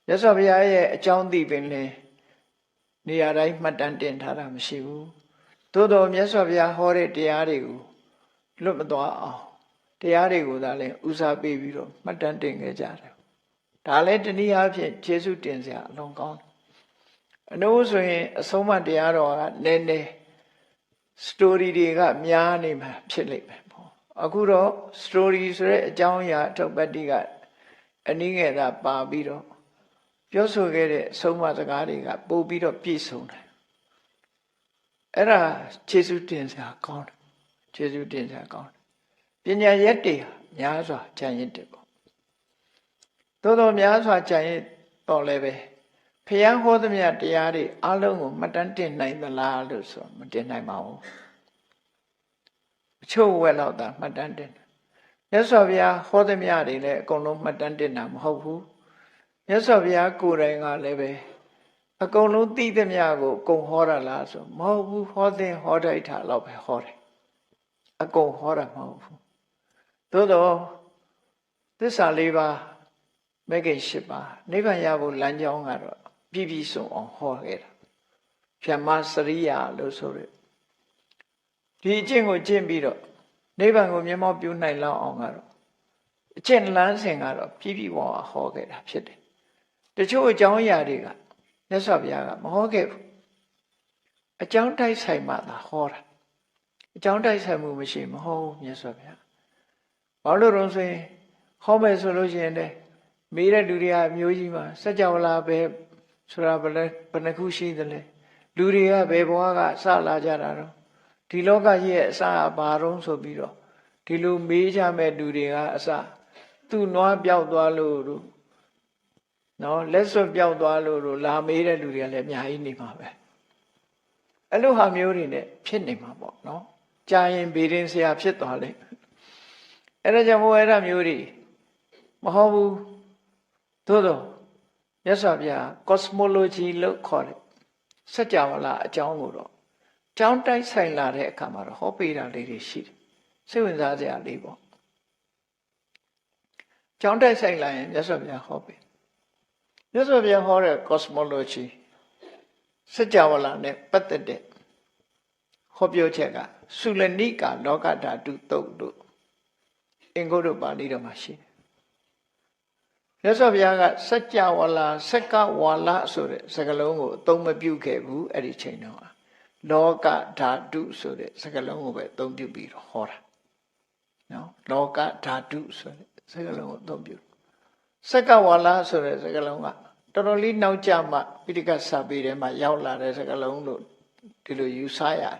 မြတ်စွာဘုရားရဲ့အကြောင်းသိပင်လေနေရာတိုင်းမှတ်တမ်းတင်ထားတာမရှိဘူးသို့တော်မြတ်စွာဘုရားဟောတဲ့တရားတွေကိုလွတ်မသွားအောင်တရားတွေကိုသာလဲဦးစားပေးပြီးတော့မှတ်တမ်းတင်ခဲ့ကြတယ်ဒါလည်းတနည်းအားဖြင့်ကျေးဇူးတင်စရာအလွန်ကောင်းတယ်အနည်းဆိုရင်အဆုံးအမတရားတော်ကနည်းနည်း story တွေကများနေမှာဖြစ်လိမ့်မယ်ပေါ့အခုတော့ story ဆိုတဲ့အကြောင်းအရာအထုပ်ပတ်တိကအနည်းငယ်သာပါပြီးတော့ပြောဆိုခဲ့တဲ့အဆုံးအမစကားတွေကပို့ပြီးတော့ပြည့်စုံတယ်အဲ့ဒါကျေးဇူးတင်စရာကောင်းတယ်ကျေးဇူးတင်စရာကောင်းတယ်ပညာရက်တွေများစွာဉာဏ်ရစ်တယ်ပေါ့သို့တော်များစွာဉာဏ်ရစ်တော့လည်းပဲဖျားဟောသမျှတရားတွေအလုံးကိုမှတ်တမ်းတင်နိုင်သလားလို့ဆိုမတင်နိုင်ပါဘူးအချို့ဝက်တော့တာမှတ်တမ်းတင်မြတ်စွာဘုရားဟောသမျှတွေလည်းအကုန်လုံးမှတ်တမ်းတင်တာမဟုတ်ဘူးမြတ်စွာဘုရားကိုယ်တိုင်ကလည်းပဲအကုန်လုံးသိသမျှကိုအကုန်ဟောတာလားဆိုမဟုတ်ဘူးဟောတဲ့ဟောတိုက်တာတော့ပဲဟောတယ်အကုန်ဟောတာမဟုတ်ဘူးသို့တော့သစ္စာလေးပါးမဂ္ဂင်၈ပါးနိဗ္ဗာန်ရဖို့လမ်းကြောင်းကတော့ပြည့်ပြည့်စုံအောင်ဟောခဲ့တာဖြမစရိယာလို့ဆိုရဒီအကျင့်ကိုကျင့်ပြီးတော့နိဗ္ဗာန်ကိုမျက်မှောက်ပြုနိုင်လောက်အောင်ကတော့အကျင့်လမ်းစဉ်ကတော့ပြည့်ပြည့်ဝအောင်ဟောခဲ့တာဖြစ်တယ်တချို့အကြောင်းအရာတွေကမြတ်စွာဘုရားကမဟောခဲ့ဘူးအကြောင်းတိုက်ဆိုင်မှသာဟောတာအကြောင်းတိုက်ဆိုင်မှုမရှိမဟုတ်ဘူးမြတ်စွာဘုရားဘာလို့လဲဆိုရင်ဟောမယ်ဆိုလို့ရှိရင်လည်းမေးတဲ့လူတွေကအမျိုးကြီးမှာစัจ java လာပဲဆိုတာဘယ်နှခုရှိသလဲလူတွေကဘယ်ဘဝကစလာကြတာတော့ဒီလောကကြီးရဲ့အစအဘာတုံးဆိုပြီးတော့ဒီလိုမေးကြမဲ့လူတွေကအစသူ့နွားပြောက်သွားလို့နော်လက်စွပ်ပြောက်သွားလို့လာမေးတဲ့လူတွေကလည်းအများကြီးနေမှာပဲအဲ့လိုဟာမျိုးတွေနဲ့ဖြစ်နေမှာပေါ့နော်ကြာရင်ဘေးရင်ဆရာဖြစ်သွားလိမ့်အဲ့ဒါကြောင့်မို့အဲ့ဒါမျိုးတွေမဟုတ်ဘူးသို့တော့မြတ်စွာဘုရား cosmology လို့ခေါ်တယ်စัจ java လာအကြောင်းကိုတော့ကြောင်းတိုက်ဆိုင်လာတဲ့အခါမှာတော့ဟောပေးတာလေးတွေရှိတယ်စိတ်ဝင်စားစရာလေးပေါ့ကြောင်းတိုက်ဆိုင်လာရင်မြတ်စွာဘုရားဟောပေးမြတ်စွာဘုရားဟောတဲ့ cosmology စัจ java လာနဲ့ပတ်သက်တဲ့ဟောပြောချက်ကသုလနိကာလောကဓာတုသုတ်တို့အင်္ဂုတ္တပါဠိတော်မှာရှိတယ်မြတ်စွာဘုရားကစัจ java လာစက္ကဝါလဆိုတဲ့စကားလုံးကိုအသုံးမပြုခဲ့ဘူးအဲ့ဒီချိန်တော့လောကဓာတုဆိုတဲ့စကားလုံးကိုပဲအသုံးပြုပြီးတော့ဟောတာနော်လောကဓာတုဆိုတဲ့စကားလုံးကိုအသုံးပြုစက္ကဝါလဆိုတဲ့စကားလုံးကတော်တော်လေးနောက်ကျမှပိဋကစာပေထဲမှာရောက်လာတဲ့စကားလုံးလို့ဒီလိုယူဆရတယ်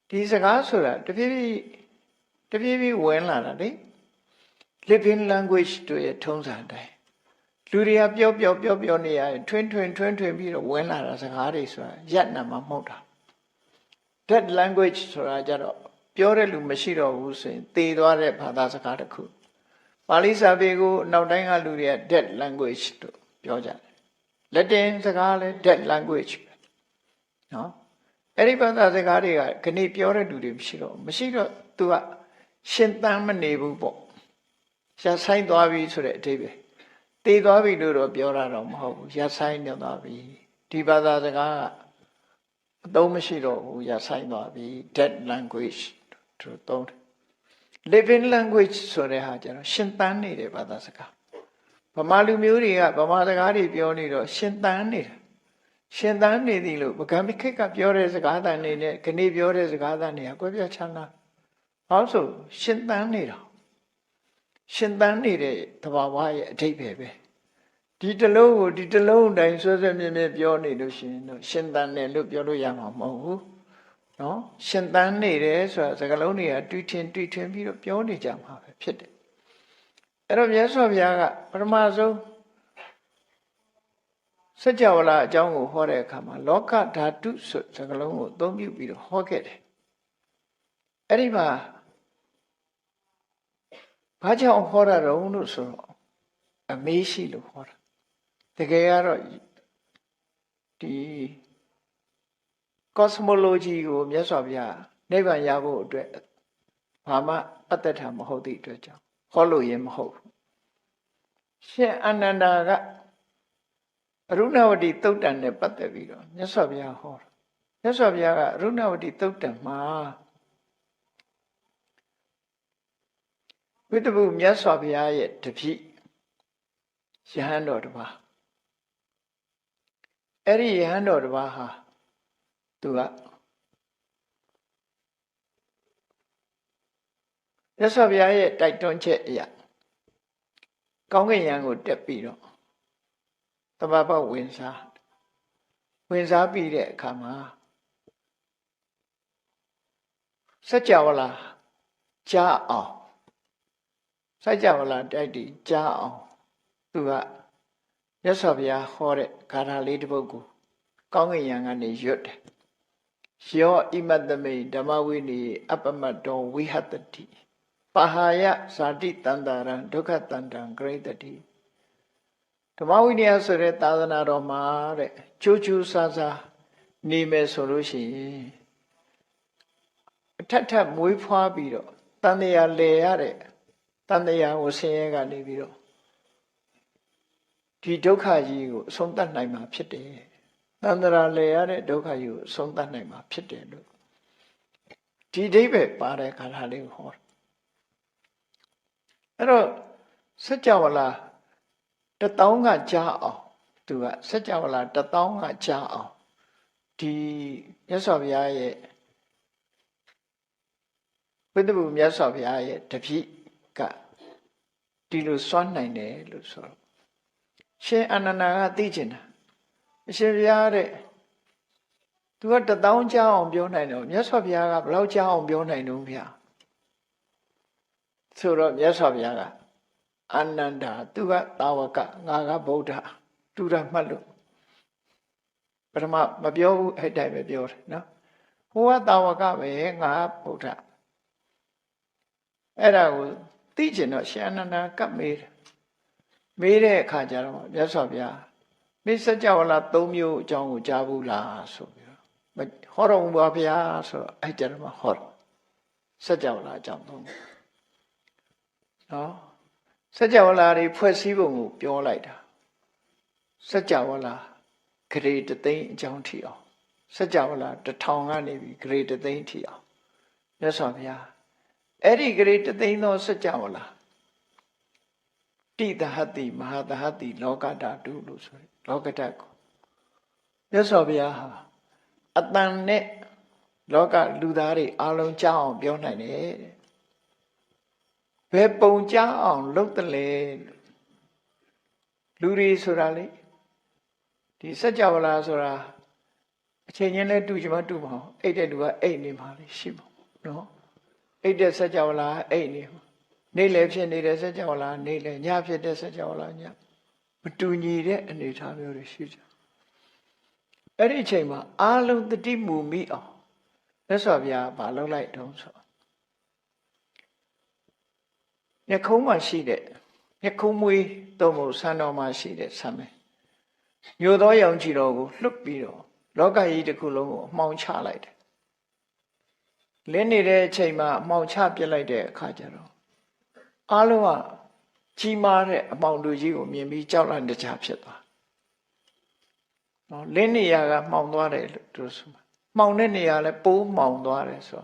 ဒီစကားဆိုတာတဖြည်းဖြည်းဝင်လာတာလေ living language တို့ရဲ့ထုံးစံတိုင်းလူတွေကပြောနေရထွင်းပြီးတော့ဝင်လာတာစကားတွေဆိုတာရပ်နာမှာမဟုတ်တာ that language ဆိုတာကြတော့ပြောတဲ့လူမရှိတော့ဘူးဆိုရင်သေသွားတဲ့ဘာသာစကားတစ်ခုပါဠိစာပေကိုနောက်တိုင်းကလူတွေက that language လို့ပြောကြတယ် Latin စကားလည်း that language ပဲနော်အဲ့ဒီဘာသာစကားတွေကခဏပြောတဲ့လူတွေမရှိတော့သူကရှင်သန်မနေဘူးပေါ့ရှားဆိုင်သွားပြီဆိုတဲ့အဓိပ္ပာယ်သေသွားပြီလို့တော့ပြောတာတော့မဟုတ်ဘူးရဆိုင်နေသွားပြီဒီဘာသာစကားကအသုံးမရှိတော့ဘူးရဆိုင်သွားပြီ dead language တို့သုံးတယ် living language ဆိုတဲ့ဟာကျတော့ရှင်သန်နေတဲ့ဘာသာစကားဗမာလူမျိုးတွေကဗမာစကားတွေပြောနေတော့ရှင်သန်နေတာရှင်သန်နေသည်လို့ဗကံမိခိတ်ကပြောတဲ့စကားသံတွေနဲ့ခဏပြောတဲ့စကားသံတွေကကွဲပြားခြားနားဘာလို့ဆိုရှင်သန်နေတာရှင်သန်နေတဲ့သဘာဝရဲ့အဓိပ္ပာယ်ပဲဒီတလုံးကိုဒီတလုံးတိုင်းဆွဲမြဲပြောနေလို့ရှိရင်တော့ရှင်သန်တယ်လို့ပြောလို့ရမှာမဟုတ်ဘူးနော်ရှင်သန်နေတယ်ဆိုတာစကားလုံးတွေကတွေ့ထင်ပြီးတော့ပြောနေကြမှာပဲဖြစ်တယ်အဲ့တော့မြတ်စွာဘုရားကပထမဆုံးစัจ java လာအကြောင်းကိုဟောတဲ့အခါမှာလောကဓာတုဆိုစကားလုံးကိုအသုံးပြုပြီးတော့ဟောခဲ့တယ်အဲ့ဒီမှာဘာကြောင့်ဟောတာတော့လို့ဆိုတော့အမေးရှိလို့ဟောတာတကယ်ကတော့ဒီ cosmology ကိုမြတ်စွာဘုရားနိဗ္ဗာန်ရဖို့အတွက်ဘာမှပတ်သက်တာမဟုတ်သည့်အတွက်ကြောင့်ဟောလို့ရင်မဟုတ်ဘူးရှင်အာနန္ဒာက အရုဏဝတီသုတ်တံနဲ့ပတ်သက်ပြီးတော့မြတ်စွာဘုရားဟောတာမြတ်စွာဘုရားကအရုဏဝတီသုတ်တံမှာဝိတ္တပုမြတ်စွာဘုရားရဲ့တပည့်ယဟန်တော်တစ်ပါးအဲ့ဒီယဟန်တော်တစ်ပါးဟာသူကမြတ်စွာဘုရားရဲ့တိုက်တွန်းချက်အရာကောင်းကင်ယံကိုတက်ပြီးတော့တမ္ပပဝင်စားပြီးတဲ့အခါမှာစัจ java လာကြားအောင်စัจ java လာတိုက်တီကြားအောင်သူကမြတ်စွာဘုရားဟောတဲ့ဂါထာလေးတစ်ပုဒ်ကိုကောင်းကင်ယံကနေရွတ်တယ်ယောဣမတ္တမိဓမ္မဝိနိအပ္ပမတ္တောဝိဟတတိပါဟာယဇာတိတန္တာရံဒုက္ခတန္တံဂရိတတိဓမ္မဝိနည်းဆိုတဲ့သာသနာတော်မှာတဲ့ကျိုးကျိုးဆာဆာနေမယ်ဆိုလို့ရှိရင်အထက်ထက်မွေးဖွားပြီးတော့တန်တရားလဲရတဲ့တန်တရားကိုဆင်းရဲကနေပြီးတော့ဒီဒုက္ခကြီးကိုအဆုံးသတ်နိုင်မှာဖြစ်တယ်တန်တရားလဲရတဲ့ဒုက္ခကြီးကိုအဆုံးသတ်နိုင်မှာဖြစ်တယ်လို့ဒီအဓိပ္ပာယ်ပါတဲ့ခါလာလေးကိုဟောအဲ့တော့စัจ java လာ1000ကကြားအောင်သူကစัจ java လာ1000ကကြားအောင်ဒီမြတ်စွာဘုရားရဲ့ဝိတ္တပုမြတ်စွာဘုရားရဲ့တပည့်ကဒီလိုစွန့်နိုင်တယ်လို့ဆိုတော့ရှင်အာနန္ဒာကသိကျင်တာအရှင်ဘုရားတဲ့သူက1000ကြားအောင်ပြောနိုင်တယ်မြတ်စွာဘုရားကဘယ်လောက်ကြားအောင်ပြောနိုင်တော့ဗျာဆိုတော့မြတ်စွာဘုရားကအာနန္ဒာသူကသာဝကငါကဗုဒ္ဓတူတာမှတ်လို့ပထမမပြောဘူးအဲ့တိုင်းပဲပြောတယ်နော်ဟိုကသာဝကပဲငါဗုဒ္ဓအဲ့ဒါကိုသိကျင်တော့ရှင်အနန္ဒာကပ်မေးတဲ့အခါကျတော့မြတ်စွာဘုရားမိစัจ java လာ3မျိုးအကြောင်းကိုကြားဘူးလားဆိုပြီးတော့ဟောတော်မူပါဗျာဆိုတော့အဲ့ကြတော့မှဟောတယ်စัจ java လာအကြောင်း3မျိုးနော်စัจ java လာတွေဖွဲ့စည်းပုံကိုပြောလိုက်တာစัจ java လာဂရေတသိန်းအကြောင်းထီအောင်စัจ java လာ1000ကနေပြီးဂရေတသိန်းထီအောင်မြတ်စွာဘုရားအဲ့ဒီဂရေတသိန်းသောစัจ java လာတိတဟတိမဟာတဟတိလောကဓာတုလို့ဆိုတယ်လောကဓာတ်ကိုမြတ်စွာဘုရားဟာအတန်နဲ့လောကလူသားတွေအားလုံးကြားအောင်ပြောနိုင်တယ်တဲ့ဘယ်ပုံကြားအောင်လုပ်တယ်လဲလူတွေဆိုတာလေဒီစัจ java လာဆိုတာအချိန်ချင်းလဲတူချင်မှတူမအောင်အိတ်တဲ့လူကအိတ်နေမှာလေရှိမှာနော်အိတ်တဲ့စัจ java လာအိတ်နေနေ့လည်းဖြစ်နေတဲ့စัจ java လာနေ့လည်းညဖြစ်တဲ့စัจ java လာညမတူညီတဲ့အနေအထားမျိုးတွေရှိကြအဲ့ဒီအချိန်မှာအာလုံးတတိမူမိအောင်မြတ်စွာဘုရားမလုပ်လိုက်တော့ဆိုညခုံးမှာရှိတဲ့ညခုံးမွေးသုံးဖို့ဆံတော်မှာရှိတဲ့ဆံမဲမြို့သောရောင်ခြည်တော်ကိုလွတ်ပြီးတော့လောကကြီးတစ်ခုလုံးကိုအမှောင်ချလိုက်တယ်လင်းနေတဲ့အချိန်မှာအမှောင်ချပြစ်လိုက်တဲ့အခါကျတော့အားလုံးကကြီးမားတဲ့အမှောင်တူကြီးကိုမြင်ပြီးကြောက်လန့်တကြားဖြစ်သွားနော်လင်းနေရကမှောင်သွားတယ်လို့သူဆိုမှောင်တဲ့နေရာလဲပိုးမှောင်သွားတယ်ဆို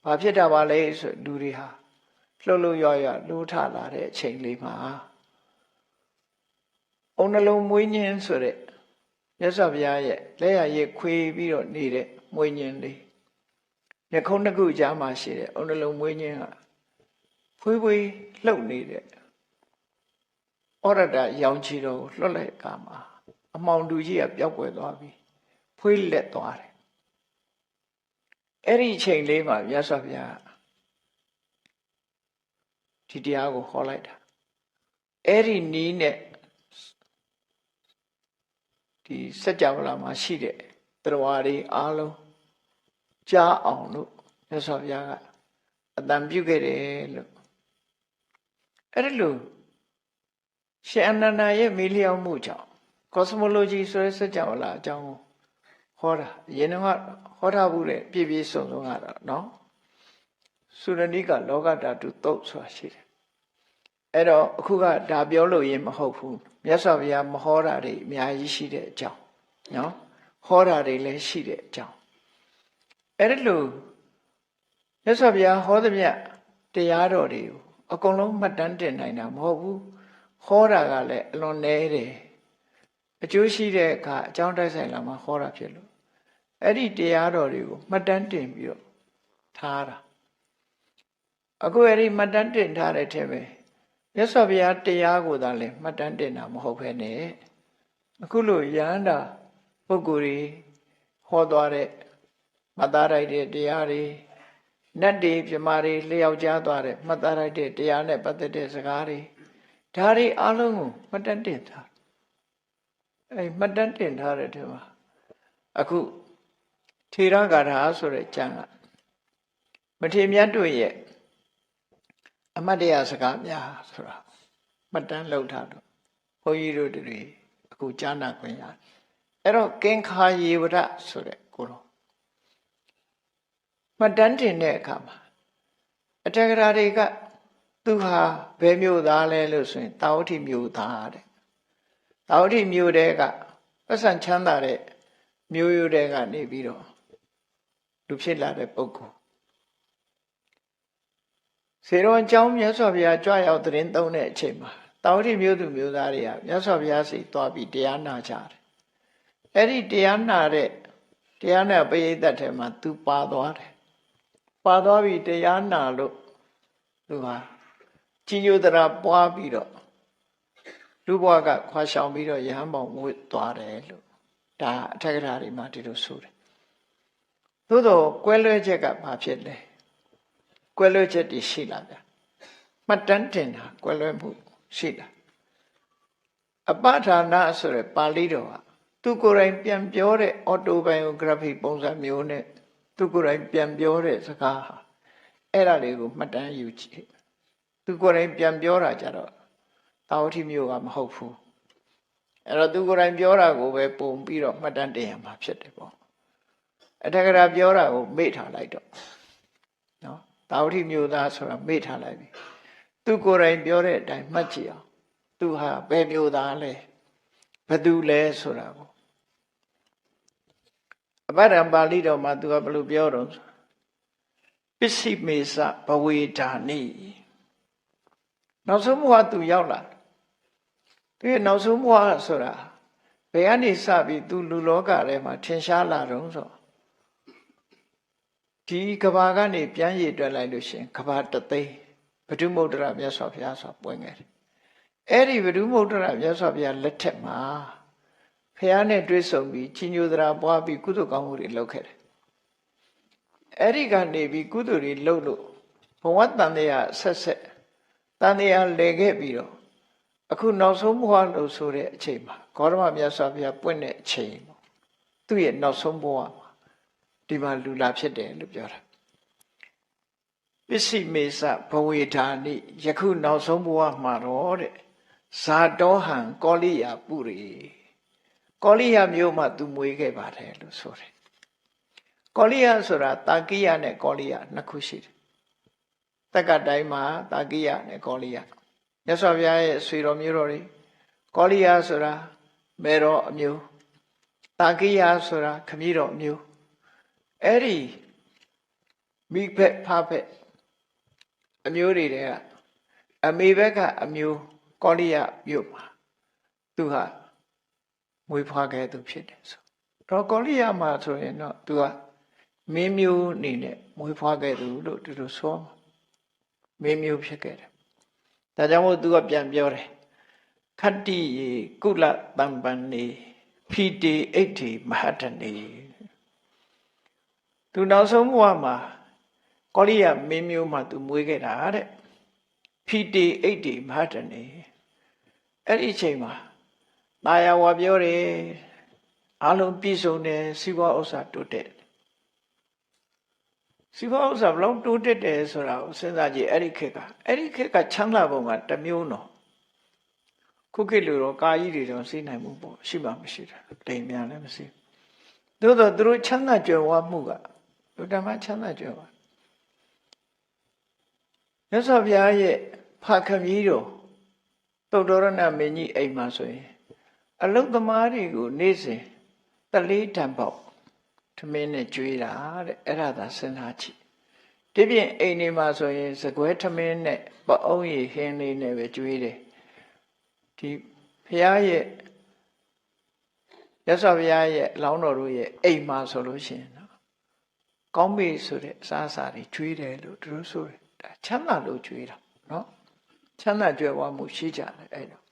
ဘာဖြစ်တာပါလဲဆိုလူတွေဟာလှုပ်လှုပ်ရွရွလှူထလာတဲ့အချိန်လေးမှာအုံနှလုံးမွေးညင်းဆိုတဲ့မြတ်စွာဘုရားရဲ့လက်ရရည်ခွေပြီးတော့နေတဲ့မွေးညင်းလေးညခုံးတစ်ခုကြားမှာရှိတဲ့အုံနှလုံးမွေးညင်းကဖွေးဖွေးလှုပ်နေတဲ့ဩရတရောင်ချီတော်ကိုလွတ်လိုက်အခါမှာအမှောင်တူကြီးကပျောက်ကွယ်သွားပြီဖွေးလက်သွားတယ်အဲ့ဒီအချိန်လေးမှာမြတ်စွာဘုရားဒီတရားကိုဟောလိုက်တာအဲ့ဒီနီးနဲ့ဒီစัจ java လာမှာရှိတဲ့တရားတွေအားလုံးကြားအောင်လို့မြတ်စွာဘုရားကအတန်ပြုခဲ့တယ်လို့အဲ့ဒီလိုရှင်အနန္ဒာရဲ့မေးလျောက်မှုကြောင့် cosmology ဆိုတဲ့စัจ java လာအကြောင်းကိုဟောတာအရင်ကဟောထားဘူးတဲ့ပြည့်ပြည့်စုံစုံကတော့နော်သုရဏိကလောကဓာတုသုတ်ဆိုတာရှိတယ် အဲ့တော့အခုကဒါပြောလို့ရင်မဟုတ်ဘူးမြတ်စွာဘုရားမဟောတာတွေအများကြီးရှိတဲ့အကြောင်းနော်ဟောတာတွေလည်းရှိတဲ့အကြောင်းအဲ့ဒါလို့မြတ်စွာဘုရားဟောသမျှတရားတော်တွေကိုအကုန်လုံးမှတ်တမ်းတင်နိုင်တာမဟုတ်ဘူးဟောတာကလည်းအလွန်နည်းတယ်အကျိုးရှိတဲ့အခါအကြောင်းတိုက်ဆိုင်လာမှဟောတာဖြစ်လို့အဲ့ဒီတရားတော်တွေကိုမှတ်တမ်းတင်ပြီးတော့ထားတာအခုအဲ့ဒီမှတ်တမ်းတင်ထားတဲ့ထဲပဲမြတ်စွာဘုရားတရားကိုသာလည်းမှတ်တမ်းတင်တာမဟုတ်ဘဲနဲ့အခုလိုယန္တာပုဂ္ဂိုလ်တွေဟောသွားတဲ့မှတ်သားလိုက်တဲ့တရားတွေနတ်တွေပြမာတွေလျှောက်ကြားသွားတဲ့မှတ်သားလိုက်တဲ့တရားနဲ့ပတ်သက်တဲ့စကားတွေဒါတွေအလုံးကိုမှတ်တမ်းတင်ထားအဲ့မှတ်တမ်းတင်ထားတဲ့ထဲမှာအခုထေရဂါထာဆိုတဲ့ကျမ်းကမထေမြတ်တို့ရဲ့အမတ်တရားစကားများဆိုတာမှတ်တမ်းလုပ်ထားတော့ဘုန်းကြီးတို့တွေအခုကြားနာခွင့်ရတယ်အဲ့တော့ကင်္ခာယေဝရဆိုတဲ့ကိုတော့မှတ်တမ်းတင်တဲ့အခါမှာအတ္တဂရာတွေကသူဟာဘယ်မျိုးသားလဲလို့ဆိုရင်တာဝတိမျိုးသားတဲ့တာဝတိမျိုးတဲကပတ်စံချမ်းသာတဲ့မျိုးရိုးတဲကနေပြီးတော့လူဖြစ်လာတဲ့ပုဂ္ဂိုလ်စေတော်အကြောင်းမြတ်စွာဘုရားကြွရောက်သတင်းသုံးတဲ့အချိန်မှာတာဝတိမျိုးသူမျိုးသားတွေကမြတ်စွာဘုရားစီသွားပြီးတရားနာကြတယ်အဲ့ဒီတရားနာတဲ့တရားနာပရိသတ်ထဲမှာသူပါသွားတယ်ပါသွားပြီးတရားနာလို့သူဟာကြီးညိုတရာပွားပြီးတော့လူဘဝကခွာရှောင်ပြီးတော့ရဟန်းပေါင်းဝတ်သွားတယ်လို့ဒါအထက်ကရာတွေမှာဒီလိုဆိုတယ်သို့တော့ကွဲလွဲချက်ကဘာဖြစ်လဲကွဲလွဲချက်တွေရှိလာဗျမှတ်တမ်းတင်တာကွဲလွဲမှုရှိလာအပဌာနဆိုရယ်ပါဠိတော်ကသူကိုယ်တိုင်ပြန်ပြောတဲ့ autobiography ပုံစံမျိုးနဲ့သူကိုယ်တိုင်ပြန်ပြောတဲ့စကားဟာအဲ့ဒါလေးကိုမှတ်တမ်းယူကြည့်သူကိုယ်တိုင်ပြန်ပြောတာကြတော့တာဝတိမျိုးကမဟုတ်ဘူးအဲ့တော့သူကိုယ်တိုင်ပြောတာကိုပဲပုံပြီးတော့မှတ်တမ်းတင်ရမှာဖြစ်တယ်ပေါ့အထက်ကရာပြောတာကိုမေ့ထားလိုက်တော့နော်တာဝတိမျိုးသားဆိုတာမေ့ထားလိုက်ပြီသူကိုယ်တိုင်ပြောတဲ့အတိုင်းမှတ်ကြည့်အောင်သူဟာဘယ်မျိုးသားလဲဘယ်သူလဲဆိုတာကိုအပ္ပဒံပါဠိတော်မှာသူကဘယ်လိုပြောတော့ပစ္စည်းမေစဘဝေဓာနိနောက်ဆုံးဘဝသူရောက်လာသူရဲ့နောက်ဆုံးဘဝဆိုတာဘယ်ကနေစပြီးသူလူလောကထဲမှာထင်ရှားလာတော့ဆိုဒီကဘာကနေပြန်ရည်တွက်လိုက်လို့ရှင်ကဘာတသိန်းဘဒုမုဒ္ဒရာမြတ်စွာဘုရားဆိုပွင့်ခဲ့တယ်အဲ့ဒီဘဒုမုဒ္ဒရာမြတ်စွာဘုရားလက်ထက်မှာဘုရားနဲ့တွေ့ဆုံပြီးချီးညိုသရာပွားပြီးကုသိုလ်ကောင်းမှုတွေလုပ်ခဲ့တယ်အဲ့ဒီကနေပြီးကုသိုလ်တွေလုပ်လို့ဘဝတန်တရားဆက်ဆက်တန်တရားလဲခဲ့ပြီးတော့အခုနောက်ဆုံးဘဝလို့ဆိုတဲ့အချိန်မှာဂေါတမမြတ်စွာဘုရားပွင့်တဲ့အချိန်ပေါ့သူ့ရဲ့နောက်ဆုံးဘဝမှာဒီမှာလူလာဖြစ်တယ်လို့ပြောတာပစ္စည်းမေစဘဝေဓာနိယခုနောက်ဆုံးဘဝမှာတော့တဲ့ဇာတောဟံကောလိယပုရိကောလိယမျိုးမှာသူမွေးခဲ့ပါတယ်လို့ဆိုတယ်ကောလိယဆိုတာတာကိယနဲ့ကောလိယနှစ်ခုရှိတယ်တက္ကတိုင်းမှာတာကိယနဲ့ကောလိယမြတ်စွာဘုရားရဲ့ဆွေတော်မျိုးတော်တွေကောလိယဆိုတာမေတော်အမျိုးတာကိယဆိုတာခမည်းတော်အမျိုးအဲ့ဒီမိဖက်ဖဖက်အမျိုးတွေကအမေဘက်ကအမျိုးကောလိယမျိုးမှာသူဟာမွေးဖွားခဲ့သူဖြစ်တယ်ဆိုတော့ကောလိယမှာဆိုရင်တော့သူကမင်းမျိုးအနေနဲ့မွေးဖွားခဲ့သူလို့သူတို့ဆိုမင်းမျိုးဖြစ်ခဲ့တယ်ဒါကြောင့်မို့သူကပြန်ပြောတယ်ခတ္တိယေကုလတံပန်နေဖိတေဣဋ္ဌိမဟတ္တနေသူနောက်ဆုံးဘဝမှာကောလိယမင်းမျိုးမှာသူမွေးခဲ့တာတဲ့ဖိတေဣဋ္ဌိမဟတ္တနေအဲ့ဒီအချိန်မှာတာယာဝါပြောတယ်အလုံးပြည့်စုံတယ်စီးပွားဥစ္စာတိုးတက်စီးပွားဥစ္စာဘလောက်တိုးတက်တယ်ဆိုတာကိုစဉ်းစားကြည့်အဲ့ဒီခေတ်ကချမ်းသာပုံကတစ်မျိုးတော့ခုခေတ်လိုတော့ကာကြီးတွေတော့စီးနိုင်မှုပေါ့ရှိမှမရှိတာတိမ်များလည်းမရှိသို့တော့သူတို့ချမ်းသာကြွယ်ဝမှုကလူတမချမ်းသာကြွယ်ဝမြတ်စွာဘုရားရဲ့ဖခင်ကြီးတော် သုတ္တရဏမင်းကြီးအိမ်မှာဆိုရင်အလုတ်သမားတွေကိုနေ့စဉ်တလေးတံပေါက်ထမင်းနဲ့ကျွေးတာတဲ့အဲ့ဒါသာစဉ်းစားကြည့်ဒီပြင်အိမ်နေမှာဆိုရင်စကွဲထမင်းနဲ့ပအုံးရည်ဟင်းလေးနဲ့ပဲကျွေးတယ်ဒီဘုရားရဲ့ရသော်ဘုရားရဲ့လောင်းတော်တို့ရဲ့အိမ်မှာဆိုလို့ရှိရင်နော်ကောင်းပြီဆိုတဲ့အစားအစာတွေကျွေးတယ်လို့သူတို့ဆိုတယ်ဒါချမ်းသာလို့ကျွေးတာနော်ချမ်းသာကြွယ်ဝမှုရှိကြတယ်အဲ့တော့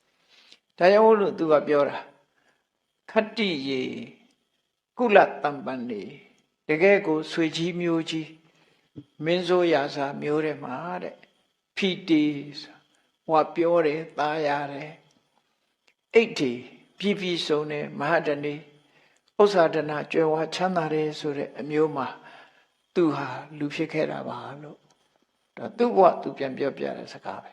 ဒါကြောင့်လို့သူကပြောတာခတ္တိရေကုလတံပန်နေတကယ်ကိုဆွေကြီးမျိုးကြီးမင်းစိုးရာစာမျိုးတွေမှာတဲ့ဖီတီဟောပြောတယ်သားရတယ်အိတ်တီပြပြဆုံးတယ်မဟာတဏီဥစ္စာဒနာကြွယ်ဝချမ်းသာတယ်ဆိုတဲ့အမျိုးမှာသူဟာလူဖြစ်ခဲ့တာပါလို့ဒါသူ့ဘဝသူပြန်ပြောပြတဲ့စကားပဲ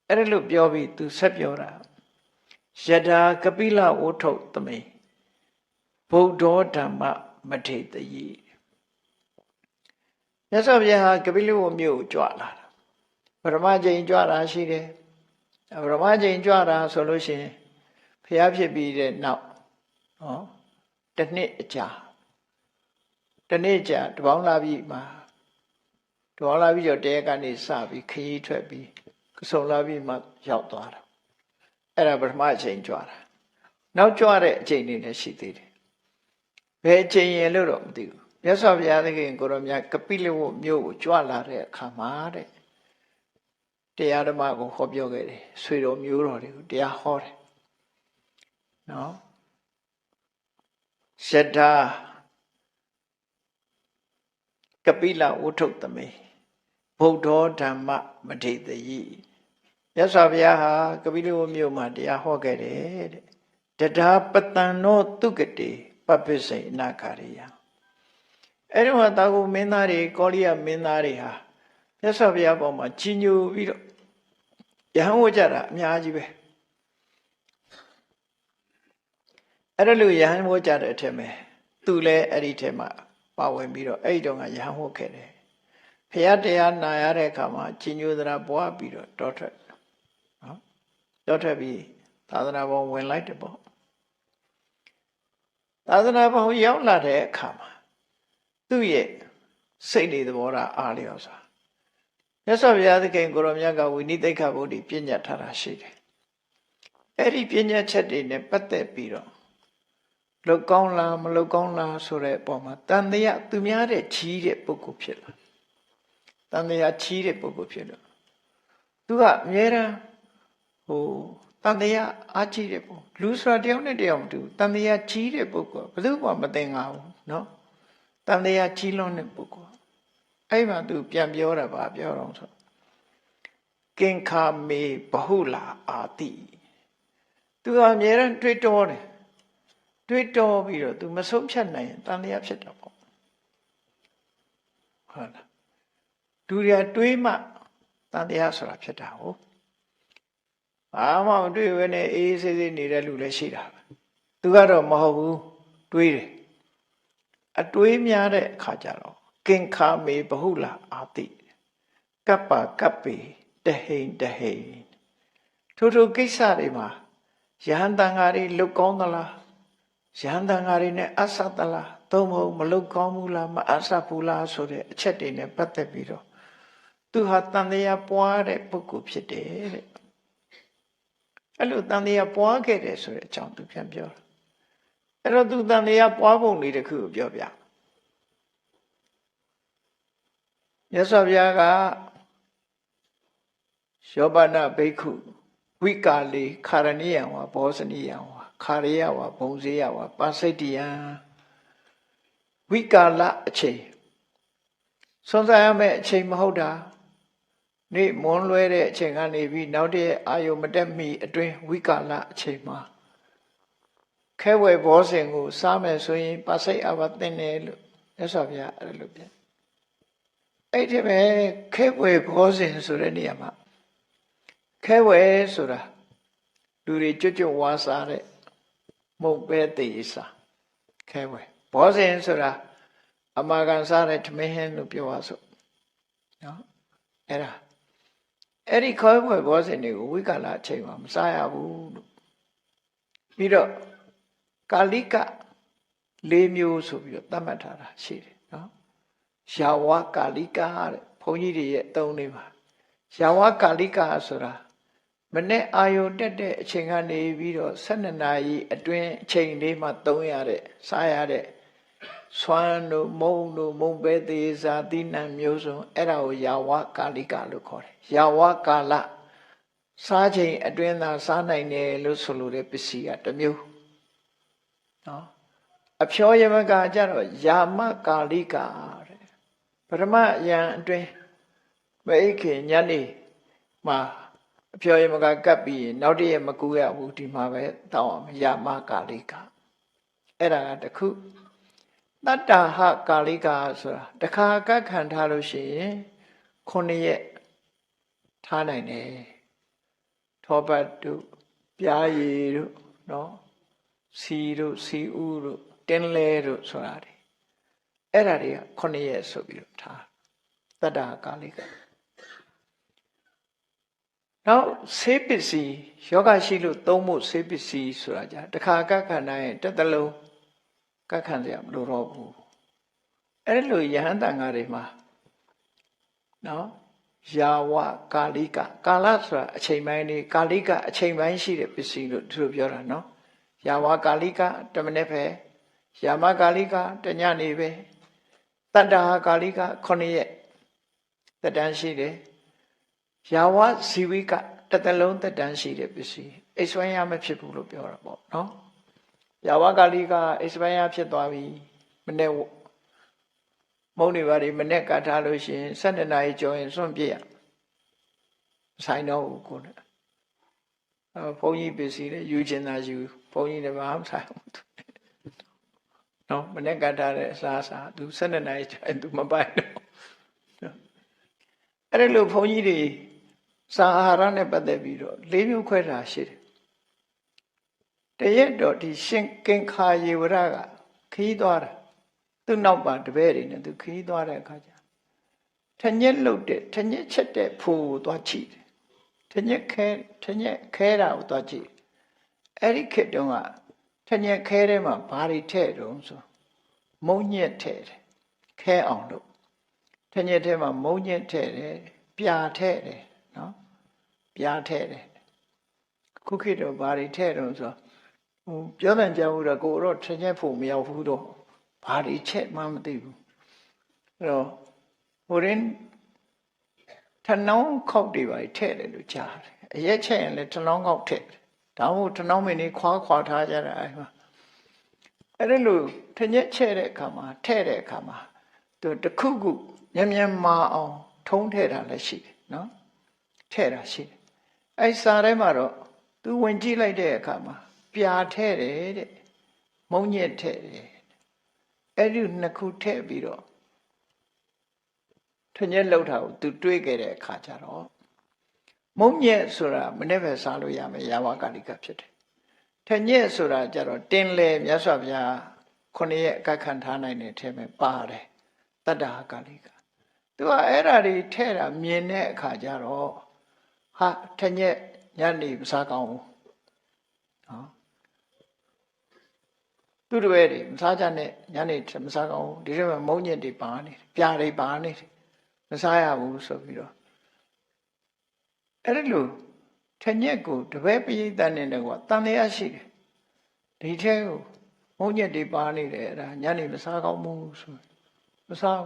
အဲ့ဒါလို့ပြောပြီးသူဆက်ပြောတာယထာကပိလဝဋ္ထုသမိဗုဒ္ဓဓမ္မမထေတယိမြတ်စွာဘုရားဟာကပိလဝမြို့ကိုကြွလာတာပရမကျိန်ကြွတာရှိတယ်ပရမကျိန်ကြွတာဆိုလို့ရှိရင်ဘုရားဖြစ်ပြီးတဲ့နောက်နော်တစ်နှစ်အကြာတပေါင်းလာပြီးမှတပေါင်းလာပြီးတော့တဲကနေစပြီးခရီးထွက်ပြီးစုံလာပြီးမှရောက်သွားတာအဲ့ဒါပထမအချိန်ကြွတာနောက်ကြွတဲ့အချိန်တွေလည်းရှိသေးတယ်ဘယ်အချိန်ရလို့တော့မသိဘူးမြတ်စွာဘုရားသခင်ကိုရောမြတ်ကပိလဝမြို့ကိုကြွလာတဲ့အခါမှာတဲ့တရားဓမ္မကိုဟောပြောခဲ့တယ်ဆွေတော်မျိုးတော်တွေကိုတရားဟောတယ်နော်ယထာကပိလဝဋ္ထုသမိဗုဒ္ဓဓမ္မမထေတယိမြတ်စွာဘုရားဟာကပိလဝမြို့မှာတရားဟောခဲ့တယ်တဲ့တဒါပတံနောတုကတိပပိစိအနာဂရိယအဲ့ဒီမှာတာဂုမင်းသားတွေကောလိယမင်းသားတွေဟာမြတ်စွာဘုရားပေါ်မှာကြီးညိုပြီးတော့ယဟန်ဝကြတာအများကြီးပဲအဲ့ဒါလို့ယဟန်ဝကြတဲ့အထက်မှာသူလည်းအဲ့ဒီထဲမှာပါဝင်ပြီးတော့အဲ့ဒီတော့ကယဟန်ဝခဲ့တယ်ဘုရားတရားနာရတဲ့အခါမှာကြီးညိုသရာပွားပြီးတော့တောထွက်နော်တောထွက်ပြီးသာသနာပေါ်ဝင်လိုက်တယ်ပေါ့သာသနာပေါ်ရောက်လာတဲ့အခါမှာသူ့ရဲ့စိတ်နေသဘောထားအားလျော်စွာမြတ်စွာဘုရားသခင်ကိုရောမြတ်ကဝိနိသိက္ခာဘုဒ္ဓပြညတ်ထားတာရှိတယ်အဲ့ဒီပြညတ်ချက်တွေနဲ့ပတ်သက်ပြီးတော့လောက်ကောင်းလားမလောက်ကောင်းလားဆိုတဲ့အပေါ်မှာတန်တရားသူများတဲ့ချီးတဲ့ပုဂ္ဂိုလ်ဖြစ်လာတန်တရားချီးတဲ့ပုဂ္ဂိုလ်ဖြစ်တော့သူကအမြဲတမ်းတန်တရားအားကြီးတဲ့ပုဂ္ဂိုလ်လူဆိုတာတယောက်နဲ့တယောက်မတူတန်တရားချီးတဲ့ပုဂ္ဂိုလ်ဘယ်သူမှမသိငါဘူးနော်တန်တရားချီးလွန်းတဲ့ပုဂ္ဂိုလ်အဲ့မှာသူပြန်ပြောတာပါပြောတော့ဆိုကင်ခာမေဘဟုလာအာတိသူကအမြဲတမ်းတွေးတောတယ်တွေးတောပြီးတော့သူမဆုံးဖြတ်နိုင်ရင်တန်တရားဖြစ်တာပေါ့ဟုတ်လားသူရတွေးမှတန်တရားဆိုတာဖြစ်တာဟုတ်ဘာမှမတွေးဘဲနဲ့အေးဆေးဆေးနေတဲ့လူလည်းရှိတာပဲသူကတော့မဟုတ်ဘူးတွေးတယ်အတွေးများတဲ့အခါကျတော့ကင်ခာမေဘဟုလာအာတိကပ္ပကပ္ပေတဟိန်ထိုကိစ္စတွေမှာယဟန်တန်ဃာတွေလုတ်ကောင်းသလားယဟန်တန်ဃာတွေနဲ့အဆတ်သလားသို့မဟုတ်မလုတ်ကောင်းဘူးလားမအဆတ်ဘူးလားဆိုတဲ့အချက်တွေနဲ့ပတ်သက်ပြီးတော့သူဟာတန်တရားပွားတဲ့ပုဂ္ဂိုလ်ဖြစ်တယ်တဲ့အဲ့လိုတန်တရားပွားခဲ့တယ်ဆိုတဲ့အကြောင်းသူပြန်ပြောတယ်အဲ့တော့သူတန်တရားပွားပုံလေးတစ်ခုကိုပြောပြမြတ်စွာဘုရားကယောပနဘိက္ခုဝိကာလေခာရဏိယံဝါဘောဇနိယံဝါခာရိယဝါဘုံဇေယဝါပါစိတ္တယံဝိကာလအချိန်စွန့်စားရမယ့်အချိန်မဟုတ်တာနေ့မွန်းလွဲတဲ့အချိန်ကနေပြီးနောက်တည့်အာယုမတက်မီအတွင်းဝိကာလအချိန်မှာခဲဝယ်ဘောဇင်ကိုစားမယ်ဆိုရင်ပါစိတ်အဘသင်တယ်လို့မြတ်စွာဘုရားအဲ့လိုပြန်အဲ့ဒီပဲခဲဝယ်ဘောဇင်ဆိုတဲ့နေရာမှာခဲဝယ်ဆိုတာလူတွေကြွကြွဝါစားတဲ့မုတ်ပဲတေးစားခဲဝယ်ဘောဇင်ဆိုတာအမာကန်စားတဲ့ထမင်းဟင်းလို့ပြောပါစို့နော်အဲ့ဒါ အဲ့ဒီခေါ်ပွဲဘောဇဉ်တွေကိုဝိကာလအချိန်မှာမစားရဘူးလို့ပြီးတော့ကာလိက၄မျိုးဆိုပြီးတော့သတ်မှတ်ထားတာရှိတယ်နော်ယာဝကာလိကတဲ့ဘုန်းကြီးတွေရဲ့အသုံးလေးပါယာဝကာလိကဆိုတာမနေ့အာယုတက်တဲ့အချိန်ကနေပြီးတော့12နာရီအတွင်းအချိန်လေးမှသုံးရတဲ့စားရတဲ့ဆွမ်းတို့မုံတို့မုံပဲသေးစာတိနံမျိုးစုံအဲ့ဒါကိုယာဝကာလိကလို့ခေါ်တယ်ယာဝကာလစားချိန်အတွင်းသာစားနိုင်တယ်လို့ဆိုလိုတဲ့ပစ္စည်းကတစ်မျိုးနော်အဖြောယမကကြတော့ယာမကာလိကတဲ့ပထမယံအတွင်းမအိခင်ညနေမှာအဖြောယမကကပ်ပြီးနောက်တည့်မကူရဘူးဒီမှာပဲတောင်းအောင်ယာမကာလိကအဲ့ဒါကတစ်ခုတတ္တဟကာလိကဆိုတာတခါကပ်ခံထားလို့ရှိရင်9ရက်ထားနိုင်တယ်ထောပတ်တို့ပြားရည်တို့နော်စီတို့စီဥတို့တင်းလဲတို့ဆိုတာတွေအဲ့ဒါတွေက9ရက်ဆိုပြီးတော့ထားတတ္တကာလိကနောက်ဆေးပစ္စည်းယောဂရှိလို့သုံးဖို့ဆေးပစ္စည်းဆိုတာじゃတခါကခံနိုင်ရင်တစ်သလုံးကခံစရာမလိုတော့ဘူးအဲ့လိုယဟန်တန်ဃာတွေမှာနော်ယာဝကာလိကကာလဆိုတာအချိန်ပိုင်းလေးကာလိကအချိန်ပိုင်းရှိတဲ့ပစ္စည်းလို့သူတို့ပြောတာနော်ယာဝကာလိက1မိနစ်ပဲယာမကာလိက1ညနေပဲတတ္တဟကာလိက9ရက်သက်တမ်းရှိတယ်ယာဝဇီဝိကတစ်သလုံးသက်တမ်းရှိတဲ့ပစ္စည်းအိဆွမ်းရမဖြစ်ဘူးလို့ပြောတာပေါ့နော်ယာဝကာလိကအိဆွမ်းရဖြစ်သွားပြီမနေ့မုံနေပါလေမနေ့ကထားလို့ရှိရင်12နာရီကျော်ရင်စွန့်ပြစ်ရဆိုင်တော့ဘူးကိုယ်ဘုန်းကြီးပစ္စည်းတွေယူချင်တာယူဘုန်းကြီးတွေဘာမှဆိုင်ဘူးနော်မနေ့ကထားတဲ့အစားစားသူ12နာရီကျော်ရင်သူမပိုင်တော့အဲ့ဒါလို့ဘုန်းကြီးတွေစာအာဟာရနဲ့ပတ်သက်ပြီးတော့၄မျိုးခွဲတာရှိတယ်တရက်တော့ဒီရှင်ကင်ခာယေဝရကခီးသွားတာသူ့နောက်ပါတပည့်တွေနဲ့သူခီးသွားတဲ့အခါကျထညက်လုတ်တဲ့ထညက်ချက်တဲ့ဖိုးကိုသွားကြည့်တယ်ထညက်ခဲတာကိုသွားကြည့်အဲ့ဒီခေတ်တုန်းကထညက်ခဲထဲမှာဘာတွေထည့်တုံးဆိုမုံညက်ထည့်တယ်ခဲအောင်လို့ထညက်ထဲမှာမုံညက်ထည့်တယ်ပြာထည့်တယ်နော်ပြာထည့်တယ်ခုခေတ်တော့ဘာတွေထည့်တုံးဆိုပြောတယ်ကြားဘူးတော့ကိုတော့ထညက်ဖို့မရောက်ဘူးတော့ဘာတွေချက်မှမသိဘူးအဲ့တော့ဟိုရင်ထနောင်းခောက်တွေပါထည့်တယ်လို့ကြားတယ်အရက်ချက်ရင်လည်းထနောင်းခောက်ထည့်တယ်ဒါမှမဟုတ်ထနောင်းမင်းကြီးခွာထားကြတာအဲ့မှာအဲ့ဒါလို့ထညက်ချက်တဲ့အခါမှာထည့်တဲ့အခါမှာသူတခုခုမြန်မာအောင်ထုံးထည့်တာလည်းရှိတယ်နော်ထည့်တာရှိတယ်အဲ့စာထဲမှာတော့သူဝင်ကြည့်လိုက်တဲ့အခါမှာပြာထည့်တယ်တဲ့မုံညက်ထည့်တယ်အဲ့ဒီနှစ်ခုထည့်ပြီးတော့ထညက်လောက်တာကိုသူတွေးခဲ့တဲ့အခါကျတော့မုံညက်ဆိုတာမနေ့ပဲစားလို့ရမယ်ယာဝကာလိကဖြစ်တယ်ထညက်ဆိုတာကျတော့တင်းလေမြတ်စွာဘုရား9ရက်အကခံထားနိုင်တဲ့ထဲမှာပါတယ်တတ္တဟာကာလိကသူကအဲ့ဓာတွေထဲ့တာမြင်တဲ့အခါကျတော့ဟာထညက်ညနေမစားကောင်းဘူးနော်သူတပည့်တွေမစားကြနဲ့ညနေမစားကောင်းဘူးဒီထဲမှာမုံညက်တွေပါနေပြာတွေပါနေမစားရဘူးဆိုပြီးတော့အဲ့ဒီလိုထညက်ကိုတပည့်ပိဋကနဲ့တော့တန်လျာရှိတယ်ဒီထဲကိုမုံညက်တွေပါနေတယ်အဲ့ဒါညနေမစားကောင်းဘူးဆိုမစား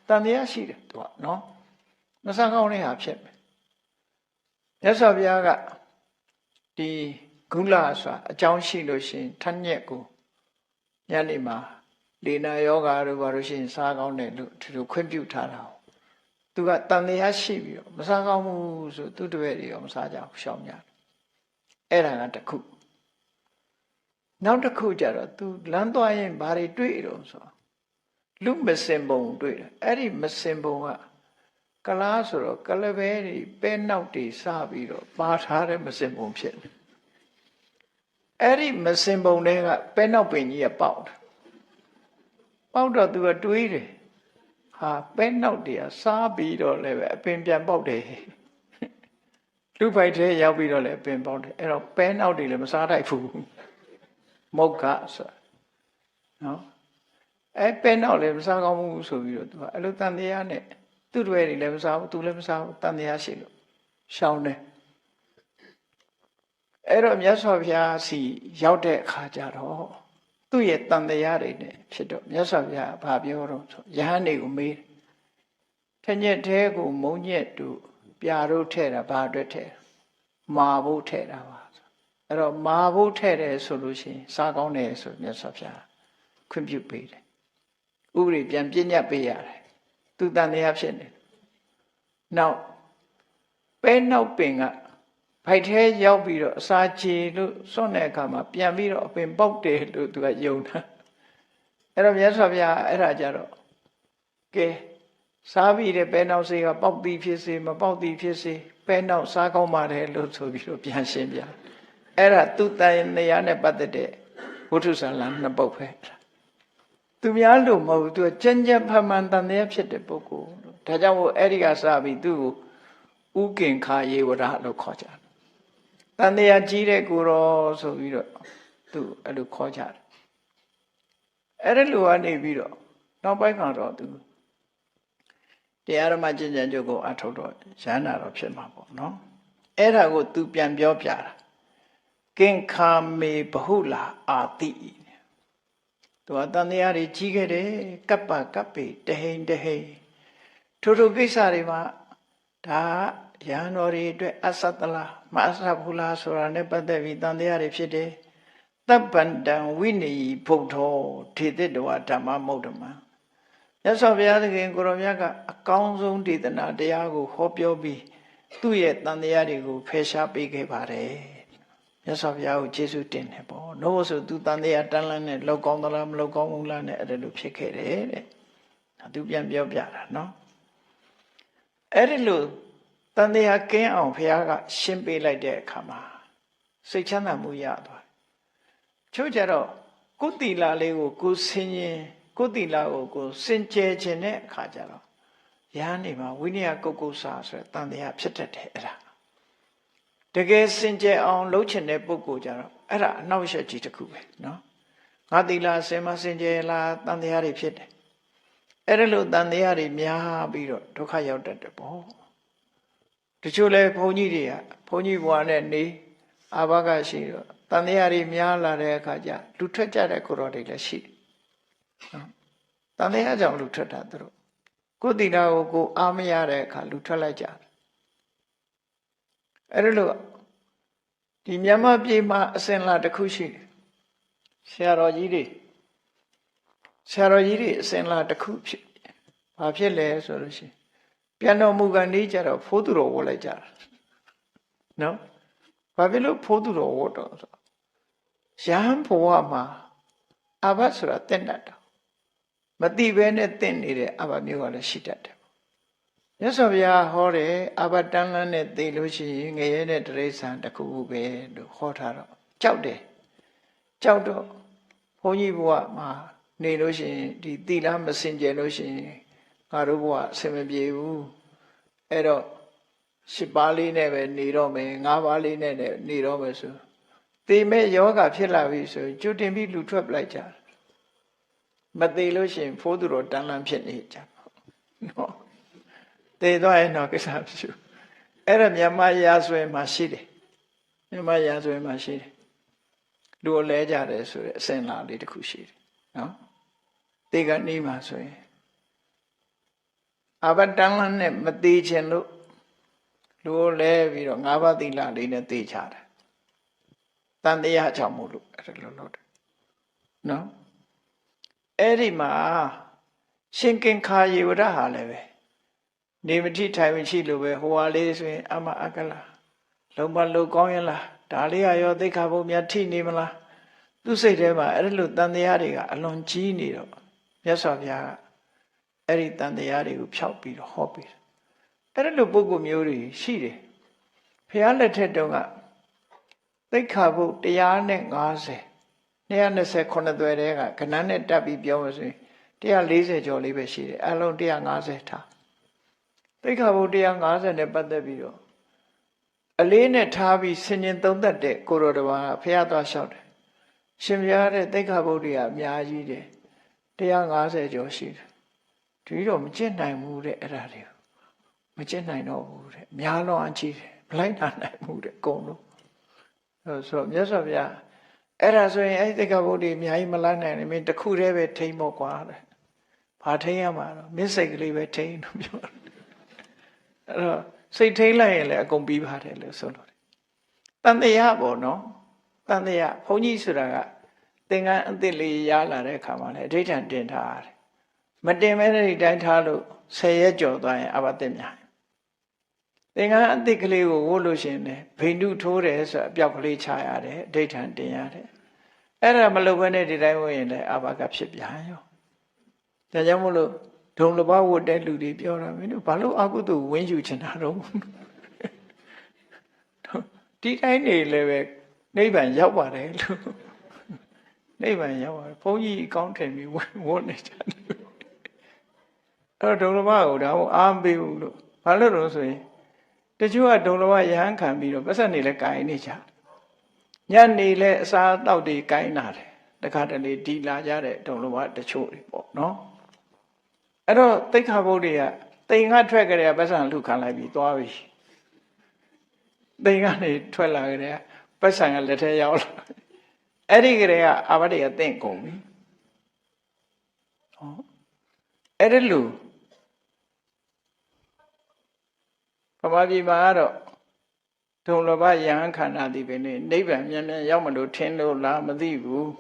တန်လျာရှိတယ်သူကနော်မစားကောင်းတဲ့ဟာဖြစ်မယ်မြတ်စွာဘုရားကဒီဂုလဆိုတာအကြောင်းရှိလို့ရှိရင်ထညက်ကိုညနေမှာလေနာယောဂါတို့ဘာလို့ရှိရင်စားကောင်းတယ်လို့ဒီလိုခွင့်ပြုထားတာသူကတန်လျာရှိပြီးတော့မစားကောင်းဘူးဆိုသူတပည့်တွေရောမစားကြဘူးရှောင်ကြတယ်အဲ့ဒါကတစ်ခုနောက်တစ်ခုကျတော့သူလမ်းသွားရင်ဘာတွေတွေ့တော့ဆိုလူမစင်ပုံတွေ့တယ်အဲ့ဒီမစင်ပုံကကလားဆိုတော့ကလပဲတွေပဲနောက်တွေစပြီးတော့ပါထားတဲ့မစင်ပုံဖြစ်တယ်အဲ့ဒီမစင်ပုံတွေကပဲနောက်ပင်ကြီးကပေါက်တယ်ပေါက်တော့သူကတွေးတယ်ဟာပဲနောက်တွေကစားပြီးတော့လည်းပဲအပင်ပြန်ပေါက်တယ် လူပိုက်ထဲရောက်ပြီးတော့လည်းပင်ပေါက်တယ်အဲ့တော့ပဲနောက်တွေလည်းမစားတတ်ဘူးမုတ်ကဆိုနော်အဲ့ပဲနောက်လည်းမစားကောင်းဘူးဆိုပြီးတော့သူကအဲ့လိုတန်တရားနဲ့သူ့တွေတွေလည်းမစားဘူးသူလည်းမစားဘူးတန်တရားရှိလို့ရှောင်းတယ်အဲ့တော့မြတ်စွာဘုရားစီရောက်တဲ့အခါကျတော့သူ့ရဲ့တန်တရားတွေနဲ့ဖြစ်တော့မြတ်စွာဘုရားဘာပြောတော့ဆိုယဟန်တွေကိုမေးထညက်သေးကိုမုံညက်တို့ပြာတို့ထဲ့တာဘာအတွက်ထဲ့မာဖို့ထဲ့တာပါအဲ့တော့မာဖို့ထဲ့တယ်ဆိုလို့ရှိရင်စားကောင်းတယ်ဆိုမြတ်စွာဘုရားခွင့်ပြုပေးတယ်ဥပဒေပြန်ပြည့်ညတ်ပေးရတယ်သူတန်တရားဖြစ်နေနောက်ပဲနောက်ပင်ကဖိုက်ထဲရောက်ပြီးတော့အစာချေလို့စွန့်တဲ့အခါမှာပြန်ပြီးတော့အပင်ပေါက်တယ်လို့သူကယုံတာအဲ့တော့မြတ်စွာဘုရားအဲ့ဒါကြတော့ကဲစားပြီးတဲ့ပဲနောက်စေးကပေါက်သည်ဖြစ်စေမပေါက်သည်ဖြစ်စေပဲနောက်စားကောင်းပါတယ်လို့ဆိုပြီးတော့ပြန်ရှင်းပြအဲ့ဒါသူတန်နေရနဲ့ပတ်သက်တဲ့ဝိထုဇာလံနှစ်ပုဒ်ပဲသူများလို့မဟုတ်ဘူးသူကကြံ့ကြံ့ဖမှန်တန်တရားဖြစ်တဲ့ပုဂ္ဂိုလ်လို့ဒါကြောင့်မို့အဲ့ဒီကစပြီးသူ့ကိုဥကင်ခာယေဝရလို့ခေါ်ကြတယ်တန်တရားကြီးတဲ့ကိုရောဆိုပြီးတော့သူအဲ့လိုခေါ်ကြတယ်အဲ့ဒါလိုကနေပြီးတော့နောက်ပိုင်းကတော့သူတရားဓမ္မကျင့်ကြံကြုတ်ကိုအထုတ်တော့ရဟန္တာတော့ဖြစ်မှာပေါ့နော်အဲ့ဒါကိုသူပြန်ပြောပြတာကင်ခာမေဘဟုလာအာတိသူကတန်တရားတွေကြီးခဲ့တယ်ကပ္ပကပ္ပေတဟိန်တဟိန်ထို့ကိစ္စတွေမှာဒါရဟန်းတော်တွေအတွက်အသတလားမအသဘူးလားဆိုတာနဲ့ပတ်သက်ပြီးတန်တရားတွေဖြစ်တယ်တပ္ပန္တံဝိနည်းဘုဒ္ဓောထေတ္တဝဓမ္မမုဒ္ဓမံမြတ်စွာဘုရားသခင်ကိုရောမြတ်ကအကောင်းဆုံးဒေသနာတရားကိုဟောပြောပြီးသူ့ရဲ့တန်တရားတွေကိုဖယ်ရှားပေးခဲ့ပါတယ်မြတ်စွာဘုရားကိုကျေးဇူးတင်တယ်ပေါ့။လို့ဆိုသူတန်တရားတန်းလန်းနဲ့လောက်ကောင်းသလားမလောက်ကောင်းဘူးလားနဲ့အဲ့ဒါလိုဖြစ်ခဲ့တယ်တဲ့။သူပြန်ပြောပြတာနော်။အဲ့ဒီလိုတန်တရားကင်းအောင်ဘုရားကရှင်းပေးလိုက်တဲ့အခါမှာစိတ်ချမ်းသာမှုရသွားတယ်။ချို့ကြတော့ကိုယ်တီလာလေးကိုကိုယ်ဆင်ရင်ကိုယ်တီလာကိုကိုယ်စင်ကြယ်ခြင်းတဲ့အခါကျတော့ရဟန်းနေမှာဝိနည်းကုတ်ကုတ်စာဆိုတဲ့တန်တရားဖြစ်တတ်တယ်အဲ့ဒါတကယ်စင်ကြယ်အောင်လုပ်ချင်တဲ့ပုဂ္ဂိုလ်ကြတော့အဲ့ဒါအနောက်အရှက်ကြီးတစ်ခုပဲနော်ငါတီလာစင်မစင်ကြယ်လားတန်တရားတွေဖြစ်တယ်အဲ့ဒါလို့တန်တရားတွေများပြီးတော့ဒုက္ခရောက်တတ်တယ်ပေါ့တချို့လဲဘုန်းကြီးတွေကဘုန်းကြီးဘဝနဲ့နေအာဘကရှိတော့တန်တရားတွေများလာတဲ့အခါကျလူထွက်ကြတဲ့ကိုယ်တော်တွေလည်းရှိတယ်နော်တန်တရားကြောင့်လူထွက်တာသူတို့ကိုယ်တီလာကိုကိုအားမရတဲ့အခါလူထွက်လိုက်ကြတယ်အဲ့ဒါလို့ဒီမြန်မာပြည်မှာအစဉ်လာတစ်ခုရှိတယ်ဆရာတော်ကြီးတွေအစဉ်လာတစ်ခုဖြစ်ဘာဖြစ်လဲဆိုလို့ရှိရင်ပြန်တော်မူကန်လေးကြတော့ဖိုးသူတော်ဝတ်လိုက်ကြတာနော်ဘာဖြစ်လို့ဖိုးသူတော်ဝတ်တော့ဆိုရဟန်းဘဝမှာအဘဆိုတာတင့်တတ်တာမတိဘဲနဲ့တင့်နေတဲ့အဘမျိုးကလည်းရှိတတ်တယ်မြတ်စွာဘုရားဟောတယ်အဘတန်းလန်းနဲ့သိလို့ရှိရင်ငရဲတဲ့တရိစ္ဆာန်တစ်ခုခုပဲလို့ဟောထားတော့ကြောက်တယ်ကြောက်တော့ဘုန်းကြီးဘုရားမှာနေလို့ရှိရင်ဒီသီလမစင်ကြယ်လို့ရှိရင်ငါတို့ဘုရားအဆင်မပြေဘူးအဲ့တော့10ပါးလေးနဲ့ပဲနေတော့မယ်9ပါးလေးနဲ့နေတော့မယ်ဆိုသေမဲ့ယောဂဖြစ်လာပြီဆိုကျွတ်တင်ပြီးလူထွက်ပလိုက်ကြမသေးလို့ရှိရင်ဖိုးသူတော်တန်းလန်းဖြစ်နေကြနော်သေသွားရင်တော့ကိစ္စမရှိဘူးအဲ့ဒါမြန်မာရာဇဝင်မှာရှိတယ်မြန်မာရာဇဝင်မှာရှိတယ်လူအလဲကြတယ်ဆိုတဲ့အစဉ်လာလေးတစ်ခုရှိတယ်နော်တေကနေမှာဆိုရင်အဘတန်လန်းနဲ့မသေးခြင်းလို့လူလဲပြီးတော့၅ပါးသီလလေးနဲ့သေချတယ်တန်တရားကြောင့်မို့လို့အဲ့ဒါလို့လုပ်တယ်နော်အဲ့ဒီမှာရှင်ကင်ခာယေဝရဟာလည်းပဲနေမတိထိုင်မရှိလို့ပဲဟိုဟာလေးဆိုရင်အမအကလာလုံးမလုံးကောင်းရလားဒါလေးကရောသိက္ခာပုဒ်များထိနေမလားသူ့စိတ်ထဲမှာအဲ့လိုတန်တရားတွေကအလွန်ကြီးနေတော့မြတ်စွာဘုရားကအဲ့ဒီတန်တရားတွေကိုဖျောက်ပြီးတော့ဟောပြီးအဲ့လိုပုဂ္ဂိုလ်မျိုးတွေရှိတယ်ဘုရားလက်ထက်တုန်းကသိက္ခာပုဒ်150 229သွယ်တဲကခဏနဲ့တက်ပြီးပြောမှဆိုရင်140ကျော်လေးပဲရှိတယ်အလုံး150ထားသိက္ခာပုဒ်150နဲ့ပတ်သက်ပြီးတော့ အလေးနဲ့ထားပြီးဆင်ញင်သုံးသက်တဲ့ကိုရောတပါးဖះသွားလျှောက်တယ်ရှင်ဘုရားတဲ့သိက္ခာပုဒ်တွေကအများကြီးတယ်150ကျော်ရှိတယ်ဒီတော့မကျင့်နိုင်ဘူးတဲ့အဲ့ဒါတွေမကျင့်နိုင်တော့ဘူးတဲ့များလွန်အကြီးတယ်မလိုက်နိုင်ဘူးတဲ့အကုန်လုံးဆိုတော့မြတ်စွာဘုရားအဲ့ဒါဆိုရင်အဲ့သိက္ခာပုဒ်တွေအများကြီးမလိုက်နိုင်ဘူးမင်းတစ်ခုတည်းပဲထိမ့်မို့ကွာတဲ့ဘာထိမ့်ရမှာတော့မင်းစိတ်ကလေးပဲထိမ့်လို့ပြောတယ်အဲ့တော့စိတ်ထိမ့်လိုက်ရင်လည်းအကုန်ပြီးပါတယ်လို့ဆိုလို့တန်တရားပေါ့နော်တန်တရားဘုန်းကြီးဆိုတာကသင်္ကန်းအသစ်လေးရလာတဲ့အခါမှာလည်းအဋ္ဌံတင်ထားရတယ်မတင်မဲတဲ့ဒီတိုင်းထားလို့10ရက်ကျော်သွားရင်အဘသိများသင်္ကန်းအသစ်ကလေးကိုဝတ်လို့ရှိရင်လည်းဘိန္ဓုထိုးတယ်ဆိုအပြောက်ကလေးချရတယ်အဋ္ဌံတင်ရတယ်အဲ့ဒါမလုပ်ဘဲနဲ့ဒီတိုင်းဝတ်ရင်လည်းအဘကဖြစ်ပြန်ရောဒါကြောင့်မို့လို့ဒုံလဘဝတ်တဲ့လူတွေပြောတာမင်းတို့ဘာလို့အကုသိုလ်ဝင်းယူချင်တာတော့ဒီတိုင်းနေလည်းပဲနိဗ္ဗာန်ရောက်ပါတယ်လို့နိဗ္ဗာန်ရောက်ပါတယ်ဘုန်းကြီးအကောင်းထင်ပြီးဝတ်နေကြတယ်အဲ့တော့ဒုံလဘကိုဒါမှအားမပေးဘူးလို့ဘာလို့လဲဆိုရင်တချို့ကဒုံလဘရဟန်းခံပြီးတော့ပတ်စံနေလဲကိုင်းနေကြညနေလဲအစားတောက်တွေကိုင်းလာတယ်တခါတလေဒီလာကြတဲ့ဒုံလဘတချို့တွေပေါ့နော်အဲ့တော့သိက္ခာပုဒ်တွေကတိမ်ကထွက်ကြတဲ့ပတ်စံလူခံလိုက်ပြီးသွားပြီတိမ်ကနေထွက်လာကြတဲ့ပတ်စံကလက်ထဲရောက်လာအဲ့ဒီကလေးကအာဘတ်တွေကတင့်ကုန်ပြီဟောအဲ့ဒီလူဗမာပြည်မှာကတော့ဒုံလဘယဟန်ခန္ဓာဒီပဲနေနိဗ္ဗာန်မြန်မြန်ရောက်မလို့ထင်လို့လားမသိဘူး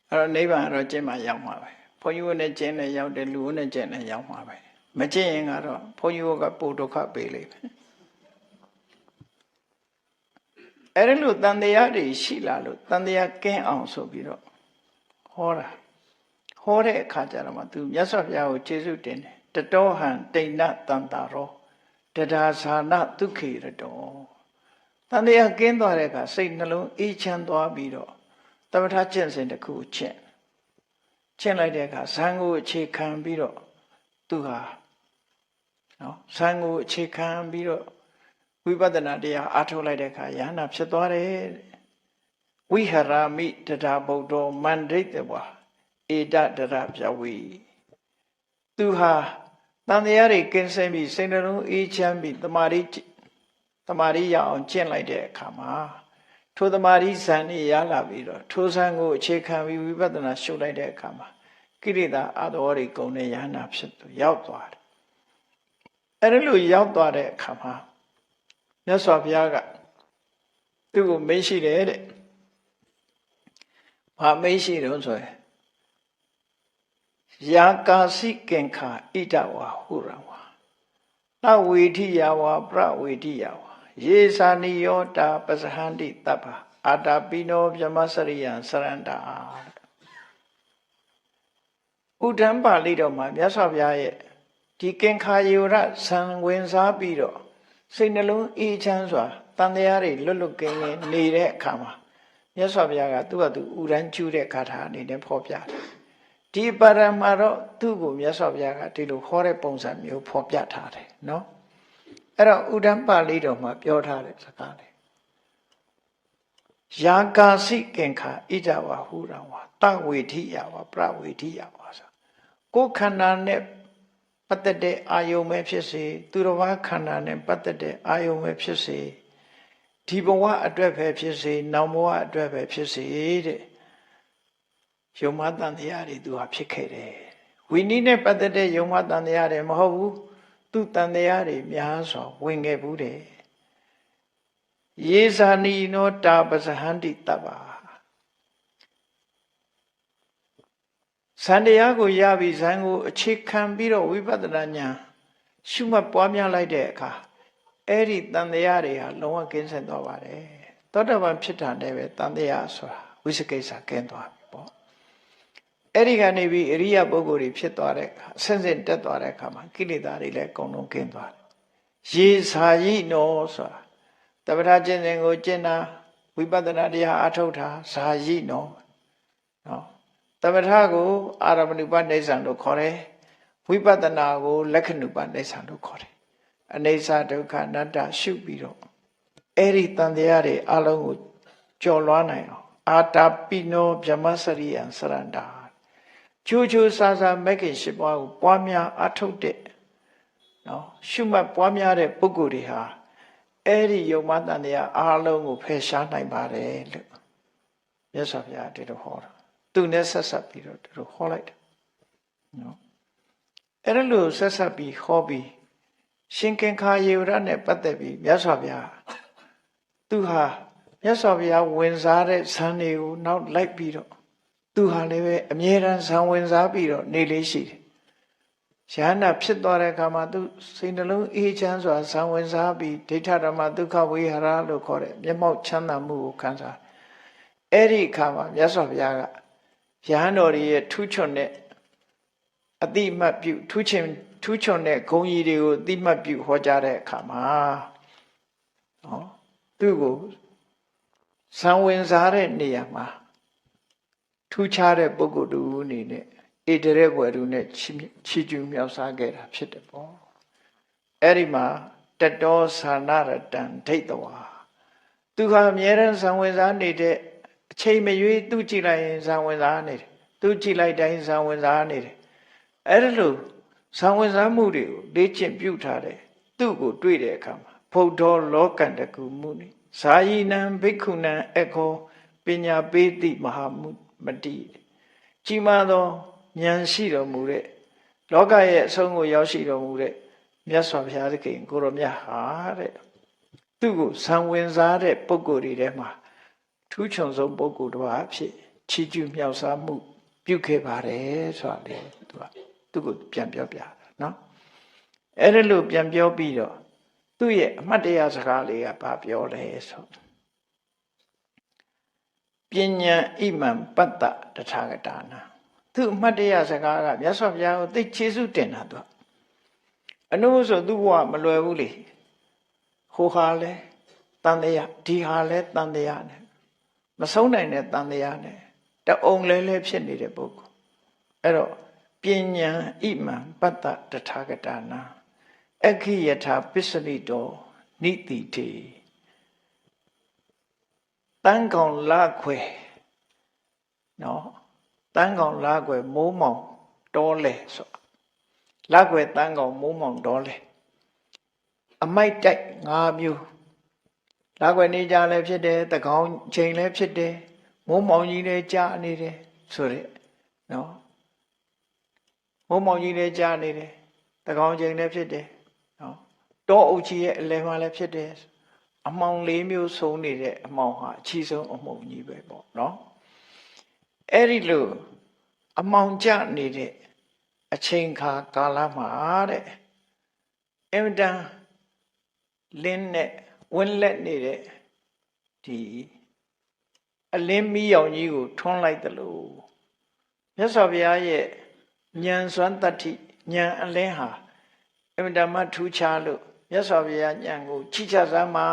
အဲ့တော့နိဗ္ဗာန်ကတော့ကျင့်မှရောက်မှာပဲဘုန်းကြီးတို့နဲ့ကျင့်နဲ့ရောက်တယ်လူတို့နဲ့ကျင့်နဲ့ရောက်မှာပဲမကျင့်ရင်ကတော့ဘုန်းကြီးတို့ကပို့ဒုက္ခပေးလိမ့်မယ်အဲ့ဒီလိုတန်တရားတွေရှိလာလို့တန်တရားကင်းအောင်ဆိုပြီးတော့ဟောတာဟောတဲ့အခါကျတော့မှသူမြတ်စွာဘုရားကိုကျေးဇူးတင်တယ်တတောဟံတိဏ္ဏတန်တာရောတဒါဇာနဒုက္ခေရတောတန်တရားကင်းသွားတဲ့အခါစိတ်နှလုံးအေးချမ်းသွားပြီးတော့သမထကျင့်စဉ်တစ်ခုကျင့်လိုက်တဲ့အခါဇံကိုအခြေခံပြီးတော့သူဟာနော်ဇံကိုအခြေခံပြီးတော့ဝိပဿနာတရားအားထုတ်လိုက်တဲ့အခါယန္နာဖြစ်သွားတယ်ဝိဟရာမိတဒါဗုဒ္ဓမန္တိတဝါဧတတရပြဝေသူဟာတန်တရားတွေကင်းစင်ပြီးစိတ်နှလုံးအေးချမ်းပြီးတမာရီရအောင်ကျင့်လိုက်တဲ့အခါမှာထိုတမာရီဇံนี่ရလာပြီးတော့ထိုဇံကိုအခြေခံပြီးဝိပဿနာရှုလိုက်တဲ့အခါမှာကိရိတာအတော်တွေကုန်တဲ့ယန္နာဖြစ်သူရောက်သွားတယ်အဲ့ဒါလိုရောက်သွားတဲ့အခါမှာမြတ်စွာဘုရားကသူ့ကိုမေးရှိတယ်တဲ့ဘာမေးရှိတော့ဆိုရင်ယာကာစိကင်္ခာဣဒဝါဟုရဝါနဝေထိယဝါပရဝေထိယဝါယေသာနိယောတာပစဟန္တိတပ္ပအာတာပိနောဗြဟ္မစရိယံစရန္တာဥဒ္ဒံပါဠိတော်မှာမြတ်စွာဘုရားရဲ့ဒီကင်္ခာယေရဇံဝင်စားပြီးတော့စိတ်နှလုံးအေးချမ်းစွာတန်တရားတွေလွတ်လွတ်ကင်းကင်းနေတဲ့အခါမှာမြတ်စွာဘုရားကသူ့ဟာသူဥရန်ကျူးတဲ့ဂါထာအနေနဲ့ဖော်ပြတယ်ဒီပါရမှာတော့သူ့ကိုမြတ်စွာဘုရားကဒီလိုဟောတဲ့ပုံစံမျိုးဖော်ပြထားတယ်နော်အဲ့တော့ဥဒ္ဒံပါဠိတော်မှာပြောထားတဲ့စကားလေယာကာစိကင်္ခာဣဒဝါဟုရဝါတဝေထိယဝါပရဝေထိယဝါဆိုကိုယ်ခန္ဓာနဲ့ပတ်သက်တဲ့အာယုံပဲဖြစ်စေသူတော်ဘာခန္ဓာနဲ့ပတ်သက်တဲ့အာယုံပဲဖြစ်စေဒီဘဝအတွက်ပဲဖြစ်စေနောက်ဘဝအတွက်ပဲဖြစ်စေတဲ့ယုံမတန်တရားတွေသူဟာဖြစ်ခဲ့တယ်ဝိနည်းနဲ့ပတ်သက်တဲ့ယုံမတန်တရားတွေမဟုတ်ဘူးသူတန်တရားတွေများစွာဝင်ခဲ့ဘူးတဲ့ယေဇာနီနောတာပစဟန္တိတပ္ပဇန်တရားကိုရပြီးဇန်ကိုအခြေခံပြီးတော့ဝိပဿနာဉာဏ်ရှုမှတ်ပွားများလိုက်တဲ့အခါအဲ့ဒီတန်တရားတွေဟာလုံးဝကင်းစင်သွားပါတယ်သောတာပန်ဖြစ်တာလည်းပဲတန်တရားဆိုတာဝိသကိစ္စကင်းသွားပြီပေါ့အဲ့ဒီကနေပြီးအရိယပုဂ္ဂိုလ်တွေဖြစ်သွားတဲ့အခါဆင့်ဆင့်တက်သွားတဲ့အခါမှာကိလေသာတွေလည်းအကုန်လုံးကင်းသွားတယ်ရေစာယိနောဆိုတာတပ္ပထာကျင့်စဉ်ကိုကျင့်တာဝိပဿနာတရားအထုတ်တာဇာယိနောနော်တပ္ပထာကိုအာရမဏုပနိစ္စံလို့ခေါ်တယ်ဝိပဿနာကိုလက္ခဏုပနိစ္စံလို့ခေါ်တယ် အနေစာဒုက္ခအနတ္တရှုပြီးတော့အဲ့ဒီတန်တရားတွေအလုံးကိုကျော်လွှားနိုင်အောင်အာတာပိနောဗြဟ္မစရိယံစရန္တာချိုးချိုးဆာဆာမဂ္ဂင်၈ပါးကိုပွားများအထုတ်တဲ့နော်ရှုမှတ်ပွားများတဲ့ပုဂ္ဂိုလ်တွေဟာအဲ့ဒီယုံမှတန်တရားအလုံးကိုဖယ်ရှားနိုင်ပါတယ်လို့မြတ်စွာဘုရားဒီလိုဟောတာသူနဲ့ဆက်ဆက်ပြီးတော့ဒီလိုဟောလိုက်တယ်နော်အဲ့ဒါလို့ဆက်ဆက်ပြီးဟောပြီးရှင်ကင်ခာယေဝရနဲ့ပတ်သက်ပြီးမြတ်စွာဘုရားသူဟာမြတ်စွာဘုရားဝင်စားတဲ့ဇန်တွေကိုနောက်လိုက်ပြီးတော့သူဟာလည်းပဲအမြဲတမ်းဇန်ဝင်စားပြီးတော့နေလေးရှိတယ်။ယန္တာဖြစ်သွားတဲ့အခါမှာသူစိတ်နှလုံးအေးချမ်းစွာဇန်ဝင်စားပြီးဒိဋ္ဌဓမ္မဒုက္ခဝေဟရလို့ခေါ်တဲ့မျက်မှောက်ချမ်းသာမှုကိုခံစားအဲ့ဒီအခါမှာမြတ်စွာဘုရားကယဟန်တော်ရဲ့ထူးချွန်တဲ့အတိမတ်ပြုထူးချွန်တဲ့ဂုဏ်ကြီးတွေကိုအတိမတ်ပြုဟောကြားတဲ့အခါမှာနော်သူ့ကိုဇံဝင်စားတဲ့နေရာမှာထူးခြားတဲ့ပုဂ္ဂိုလ်တူအနေနဲ့ဣတရေဘွယ်သူနဲ့ချီးကျူးမြောက်စားခဲ့တာဖြစ်တယ်ပေါ့အဲ့ဒီမှာတတောသာနရတံဒိဋ္ဌဝါသူဟာအမြဲတမ်းဇံဝင်စားနေတဲ့အချိန်မရွေးသူ့ကြည့်လိုက်ရင်ဇံဝင်စားနေတယ်သူ့ကြည့်လိုက်တိုင်းဇံဝင်စားနေတယ်အဲ့ဒါလို့ဇံဝင်စားမှုတွေကိုလေ့ကျင့်ပြုထားတယ်သူ့ကိုတွေ့တဲ့အခါမှာဘုဒ္ဓလောကန္တကုမှုနိဇာယိနံဘိက္ခုနံအခောပညာပေတိမဟာမတိကြီးမားသောဉာဏ်ရှိတော်မူတဲ့လောကရဲ့အဆုံးကိုရောက်ရှိတော်မူတဲ့မြတ်စွာဘုရားသခင်ကိုရောမြတ်ဟာတဲ့သူ့ကိုဇံဝင်စားတဲ့ပုဂ္ဂိုလ်တွေထဲမှာထူးချွန်ဆုံးပုဂ္ဂိုလ်တစ်ပါးအဖြစ်ချီးကျူးမြောက်စားမှုပြုခဲ့ပါတယ်ဆိုတာလေသူ့ကိုပြန်ပြောပြတာနော်အဲ့ဒါလို့ပြန်ပြောပြီးတော့သူ့ရဲ့အမှတ်တရစကားလေးကဘာပြောလဲဆိုပညာဣမံပတ္တတထာဂတာနာသူ့အမှတ်တရစကားကမြတ်စွာဘုရားကိုသိကျေးဇူးတင်တာသူအနုဆိုသူ့ဘဝမလွယ်ဘူးလေဟိုဟာလဲတန်တရားဒီဟာလဲတန်တရားနဲ့မဆုံးနိုင်တဲ့တန်တရားနဲ့တအုံလဲဖြစ်နေတဲ့ပုဂ္ဂိုလ်အဲ့တော့ပညာဣမံပတ္တတထာဂတာနာအခိယထာပစ္စလိတောနိတိတေတန်းကောင်လခွေနော်တန်းကောင်လခွေမိုးမောင်တောလဲဆိုလခွေတန်းကောင်မိုးမောင်တောလဲအမိုက်တိုက်၅မျိုးလခွေနေကြလည်းဖြစ်တယ်တကောင်ချိန်လည်းဖြစ်တယ်မိုးမောင်ကြီးလည်းကြာနေတယ်ဆိုတဲ့နော်မိုးမောင်ကြီးလည်းကြာနေတယ်တကောင်ချိန်လည်းဖြစ်တယ်နော်တောအုပ်ကြီးရဲ့အလယ်မှာလည်းဖြစ်တယ်အမှောင်၄မျိုးဆုံးနေတဲ့အမှောင်ဟာအကြီးဆုံးအမှောင်ကြီးပဲပေါ့နော်အဲ့ဒီလိုအမှောင်ကျနေတဲ့အချိန်ခါကာလမှာတဲ့အင်မတန်လင်းနဲ့ဝင်းလက်နေတဲ့ဒီအလင်းမီးရောင်ကြီးကိုထွန်းလိုက်သလိုမြတ်စွာဘုရားရဲ့ဉာဏ်စွမ်းတတ္တိဉာဏ်အလင်းဟာအင်မတန်မှထူးခြားလို့မြတ်စွာဘုရားဉာဏ်ကိုကြည့်ချစမ်းပါ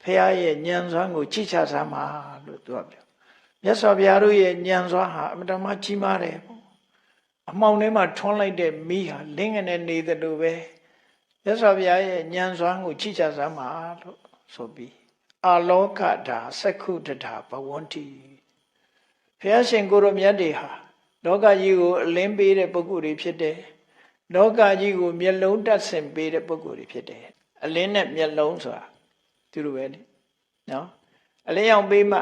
ဘုရားရဲ့ဉာဏ်စွမ်းကိုကြည့်ချစမ်းပါလို့သူကပြောမြတ်စွာဘုရားတို့ရဲ့ဉာဏ်စွမ်းဟာအင်မတန်မှကြီးမားတယ်ပေါ့အမှောင်ထဲမှာထွန်းလိုက်တဲ့မီးဟာလင်းငနဲ့နေတယ်လို့ပဲမြတ်စွာဘုရားရဲ့ဉာဏ်စွမ်းကိုကြည့်ချစမ်းပါလို့ဆိုပြီးအာလောကဓာသက္ခုတ္တာဘဝန္တိဘုရားရှင်ကိုရောမြတ်တွေဟာလောကကြီးကိုအလင်းပေးတဲ့ပုဂ္ဂိုလ်တွေဖြစ်တယ်လောကကြီးကိုမျက်လုံးတက်ဆင်ပေးတဲ့ပုဂ္ဂိုလ်တွေဖြစ်တယ်အလင်းနဲ့မျက်လုံးဆိုတာသူတို့ပဲလေနော်အလင်းရောင်ပေးမှ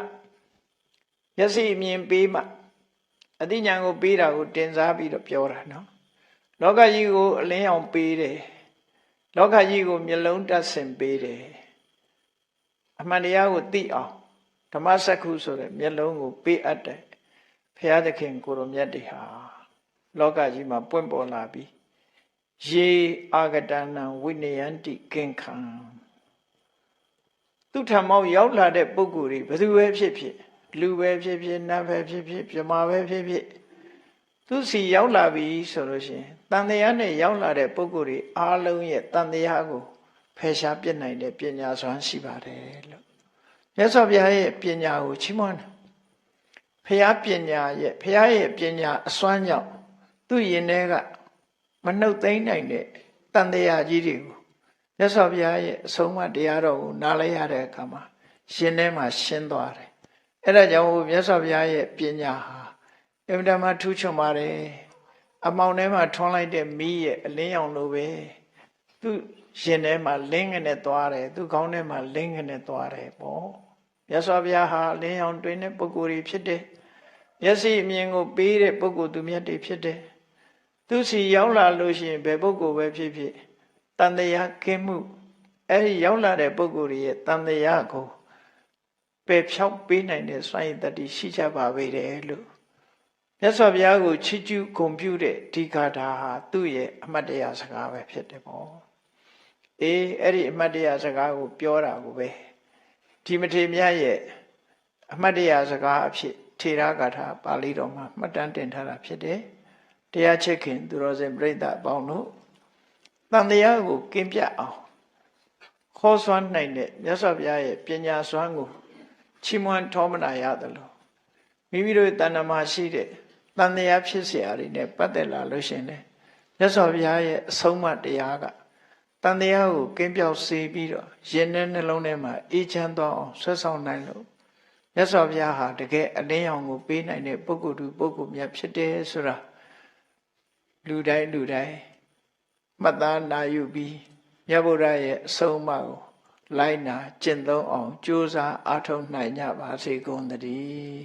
မျက်စိအမြင်ပေးမှအသိဉာဏ်ကိုပေးတာကိုတင်စားပြီးတော့ပြောတာနော်လောကကြီးကိုအလင်းရောင်ပေးတယ်လောကကြီးကိုမျက်လုံးတက်ဆင်ပေးတယ်အမှန်တရားကိုသိအောင်ဓမ္မစက္ခုဆိုတဲ့မျက်လုံးကိုပေးအပ်တယ်ဘုရားသခင်ကိုရောမြတ်တွေဟာလောကကြီးမှာပွင့်ပေါ်လာပြီးယေအာဂတနံဝိနယန္တိကင်ခံသူထံမောက်ရောက်လာတဲ့ပုဂ္ဂိုလ်တွေဘယ်သူပဲဖြစ်ဖြစ်လူပဲဖြစ်ဖြစ်နတ်ပဲဖြစ်ဖြစ်ပြမပဲဖြစ်ဖြစ်သူစီရောက်လာပြီဆိုလို့ရှိရင်တန်တရားနဲ့ရောက်လာတဲ့ပုဂ္ဂိုလ်တွေအားလုံးရဲ့တန်တရားကိုဖယ်ရှားပြစ်နိုင်တဲ့ပညာစွမ်းရှိပါတယ်လို့မြတ်စွာဘုရားရဲ့ပညာကိုချီးမွမ်းတယ်ဘုရားပညာရဲ့ပညာအစွမ်းကြောင့်သူ့ရင်ထဲကမနှုတ်သိမ်းနိုင်တဲ့ တန်တရားကြီးတွေကိုမြတ်စွာဘုရားရဲ့အဆုံးအမတရားတော်ကိုနားလဲရတဲ့အခါမှာရှင်ထဲမှာရှင်းသွားတယ်အဲ့ဒါကြောင့်မြတ်စွာဘုရားရဲ့ပညာဟာအင်မတန်မှထူးချွန်ပါတယ်အမောင်ထဲမှာထွန်းလိုက်တဲ့မီးရဲ့အလင်းရောင်လိုပဲသူရှင်ထဲမှာလင်းငနဲ့သွားတယ်သူခေါင်းထဲမှာလင်းငနဲ့သွားတယ်ပေါ့မြတ်စွာဘုရားဟာလင်းရောင်တွင်တဲ့ပုဂ္ဂိုလ်ကြီးဖြစ်တယ်မျက်စိအမြင်ကိုပေးတဲ့ပုဂ္ဂိုလ်သူမြတ်တွေဖြစ်တယ်သူစီရောက်လာလို့ရှိရင်ဘယ်ပုဂ္ဂိုလ်ပဲဖြစ်ဖြစ်တန်တရားကင်းမှုအဲ့ဒီရောက်လာတဲ့ပုဂ္ဂိုလ်ရဲ့တန်တရားကိုပယ်ဖြောက်ပေးနိုင်တဲ့စွမ်းရည်တတိရှိကြပါပေတယ်လို့မြတ်စွာဘုရားကိုချီးကျူးဂုဏ်ပြုတဲ့ဒီဂါထာဟာသူ့ရဲ့အမတ်တရားစကားပဲဖြစ်တယ်ပေါ့အေးအဲ့ဒီအမတ်တရားစကားကိုပြောတာကိုပဲဒီမထေရမြတ်ရဲ့အမတ်တရားစကားအဖြစ်ထေရဂါထာပါဠိတော်မှာမှတ်တမ်းတင်ထားတာဖြစ်တယ်တရားချစ်ခင်သူတော်စင်ပြိဿအပေါင်းတို့တန်တရားကိုကင်းပြအောင်ခေါ်စွမ်းနိုင်တဲ့မြတ်စွာဘုရားရဲ့ပညာစွမ်းကိုချီးမွမ်းထောမနာရတယ်လို့မိမိတို့တဏ္ဍာမှာရှိတဲ့တန်တရားဖြစ်เสียရည်နဲ့ပတ်သက်လာလို့ရှင်လေမြတ်စွာဘုရားရဲ့အဆုံးအမတရားကတန်တရားကိုကင်းပြောက်စေပြီးတော့ရင်ထဲနှလုံးထဲမှာအေးချမ်းသွားအောင်ဆွဲဆောင်နိုင်လို့မြတ်စွာဘုရားဟာတကယ်အလင်းရောင်ကိုပေးနိုင်တဲ့ပုဂ္ဂိုလ်သူပုဂ္ဂိုလ်မြတ်ဖြစ်တယ်ဆိုတာလူတိုင်းမှတ်သားနာယူပြီးမြတ်ဗုဒ္ဓရဲ့အဆုံးအမကိုလိုက်နာကျင့်သုံးအောင်ကြိုးစားအားထုတ်နိုင်ကြပါစေကုန်သတည်း